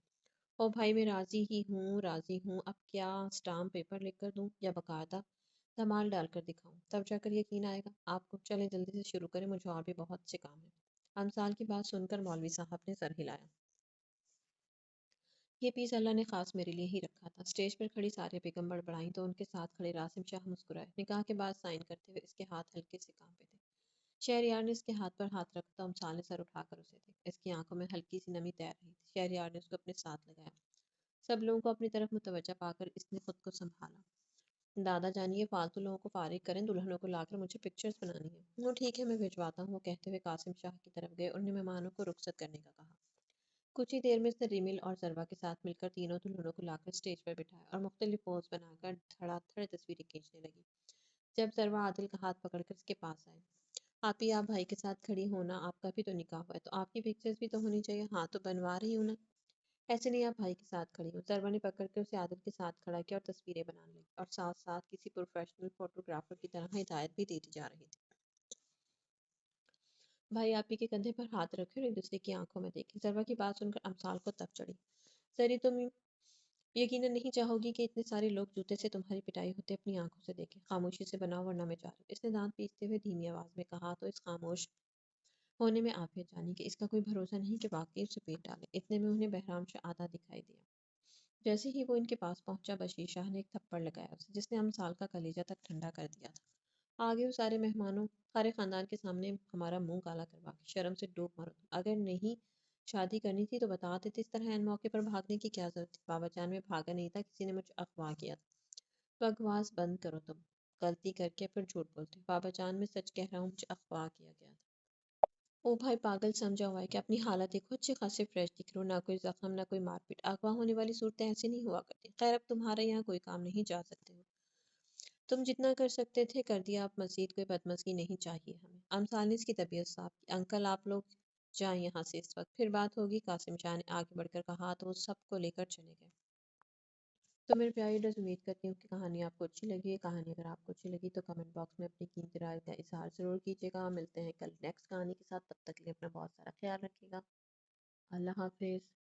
او بھائی، میں راضی ہی ہوں، راضی ہوں. اب کیا اسٹامپ پیپر لکھ کر دوں یا باقاعدہ دمال ڈال کر دکھاؤں؟ تب جا کر یقین آئے گا آپ کو. چلیں جلدی سے شروع کریں، مجھے اور بھی بہت سے کام ہیں. امسال کی بات سن کر مولوی صاحب نے سر ہلایا. یہ پیس اللہ نے خاص میرے لیے ہی رکھا تھا. اسٹیج پر کھڑی سارے بیگم بڑبڑائیں تو ان کے ساتھ کھڑے راسم شاہ مسکرائے. نکاح کے بعد سائن کرتے ہوئے اس کے ہاتھ ہلکے سے کانپے تھے. شہریار نے اس کے ہاتھ پر ہاتھ رکھا تو امسال نے سر اٹھا کر اسے دیکھا. اس کی آنکھوں میں ہلکی سی نمی تیر رہی تھی. شہریار نے اس کو اپنے ساتھ لگایا. سب لوگوں کو اپنی طرف متوجہ پا کر اس نے خود کو سنبھالا. دادا جانیے، فالتو لوگوں کو فارغ کریں، دلہنوں کو لا کر مجھے پکچرز بنانی ہے. وہ ٹھیک ہے، میں بھجواتا ہوں. وہ کہتے ہوئے قاسم شاہ کی طرف گئے اور نے مہمانوں کو رخصت کرنے کا کہا. کچھ ہی دیر میں اس نے ریمل اور ضربا کے ساتھ مل کر تینوں دلہنوں کو لا کر اسٹیج پر بٹھایا اور مختلف پوز بنا کر دھڑا دھڑ تصویریں کھینچنے لگی. جب ضربا عادل کا ہاتھ پکڑ کر اس کے پاس آئے. آپ بھائی کے ساتھ کھڑی ہونا، آپ کا بھی تو نکاح ہوا ہے تو آپ کی پکچرز بھی تو ہونی چاہیے. ہاں تو بنوا رہی ہوں نا. ایسے نہیں، آپ بھائی کے ساتھ کھڑی ہوں. ضربا نے پکڑ کر اسے عادل کے ساتھ کھڑا کیا اور تصویریں بنانے لگی اور ساتھ ساتھ کسی پروفیشنل فوٹوگرافر کی طرح ہدایت بھی دیتی جا رہی تھی. بھائی آپی کے کندھے پر ہاتھ رکھے اور ایک دوسرے کی آنکھوں میں دیکھے. ضربا کی بات سن کر امسال کو تب چڑھی. سری، تم یقیناً نہیں چاہو گی کہ اتنے سارے لوگ جوتے سے تمہاری پٹائی ہوتے اپنی آنکھوں سے دیکھیں. خاموشی سے بناؤ ورنہ میں جا رہی ہوں. اس نے دانت پیستے ہوئے دھیمی آواز میں کہا تو اس خاموش ہونے میں عافیت جانی کہ اس کا کوئی بھروسہ نہیں کہ واقعی اسے پیٹ ڈالے. اتنے میں انہیں بہرام شاہ آدھا دکھائی دیا. جیسے ہی وہ ان کے پاس پہنچا، بشیر شاہ نے ایک تھپڑ لگایا اسے جس نے امسال کا کلیجہ تک ٹھنڈا کر دیا تھا. آگے وہ سارے مہمانوں، سارے خاندان کے سامنے ہمارا منہ کالا کروا کے شرم سے ڈوب مرو. اگر نہیں شادی کرنی تھی تو بتا دیتے. اس طرح عین موقع پر بھاگنے کی کیا ضرورت تھی؟ بابا جان، میں بھاگا نہیں تھا، کسی نے مجھے اغوا کیا تھا. بکواس بند کرو تم. غلطی کر کے پھر جھوٹ بولتے. بابا جان، میں سچ کہہ رہا ہوں، مجھے اغوا کیا گیا تھا. او بھائی پاگل سمجھا ہوا ہے کہ اپنی حالت دیکھو، اچھے خاصے فریش دکھ رہے ہو. نہ کوئی زخم نہ کوئی مار پیٹ. اغوا ہونے والی صورتیں ایسی نہیں ہوا کرتی. خیر اب تمہارے یہاں کوئی کام نہیں، جا سکتے ہو. تم جتنا کر سکتے تھے کر دیا. اب مزید کوئی بدمزگی نہیں چاہیے ہمیں. امسال نے اس کی طبیعت صاف کی. انکل آپ لوگ جائیں یہاں سے اس وقت، پھر بات ہوگی. قاسم شاہ نے آگے بڑھ کر کہا تو وہ سب کو لے کر چلے گئے. تو میرے پیارے ڈرز، امید کرتی ہوں کہ کہانی آپ کو اچھی لگی ہے. کہانی اگر آپ کو اچھی لگی تو کمنٹ باکس میں اپنی قیمتی رائے کا اظہار ضرور کیجیے گا. ملتے ہیں کل نیکسٹ کہانی کے ساتھ. تب تک کے لیے اپنا بہت سارا خیال رکھیے گا. اللہ حافظ.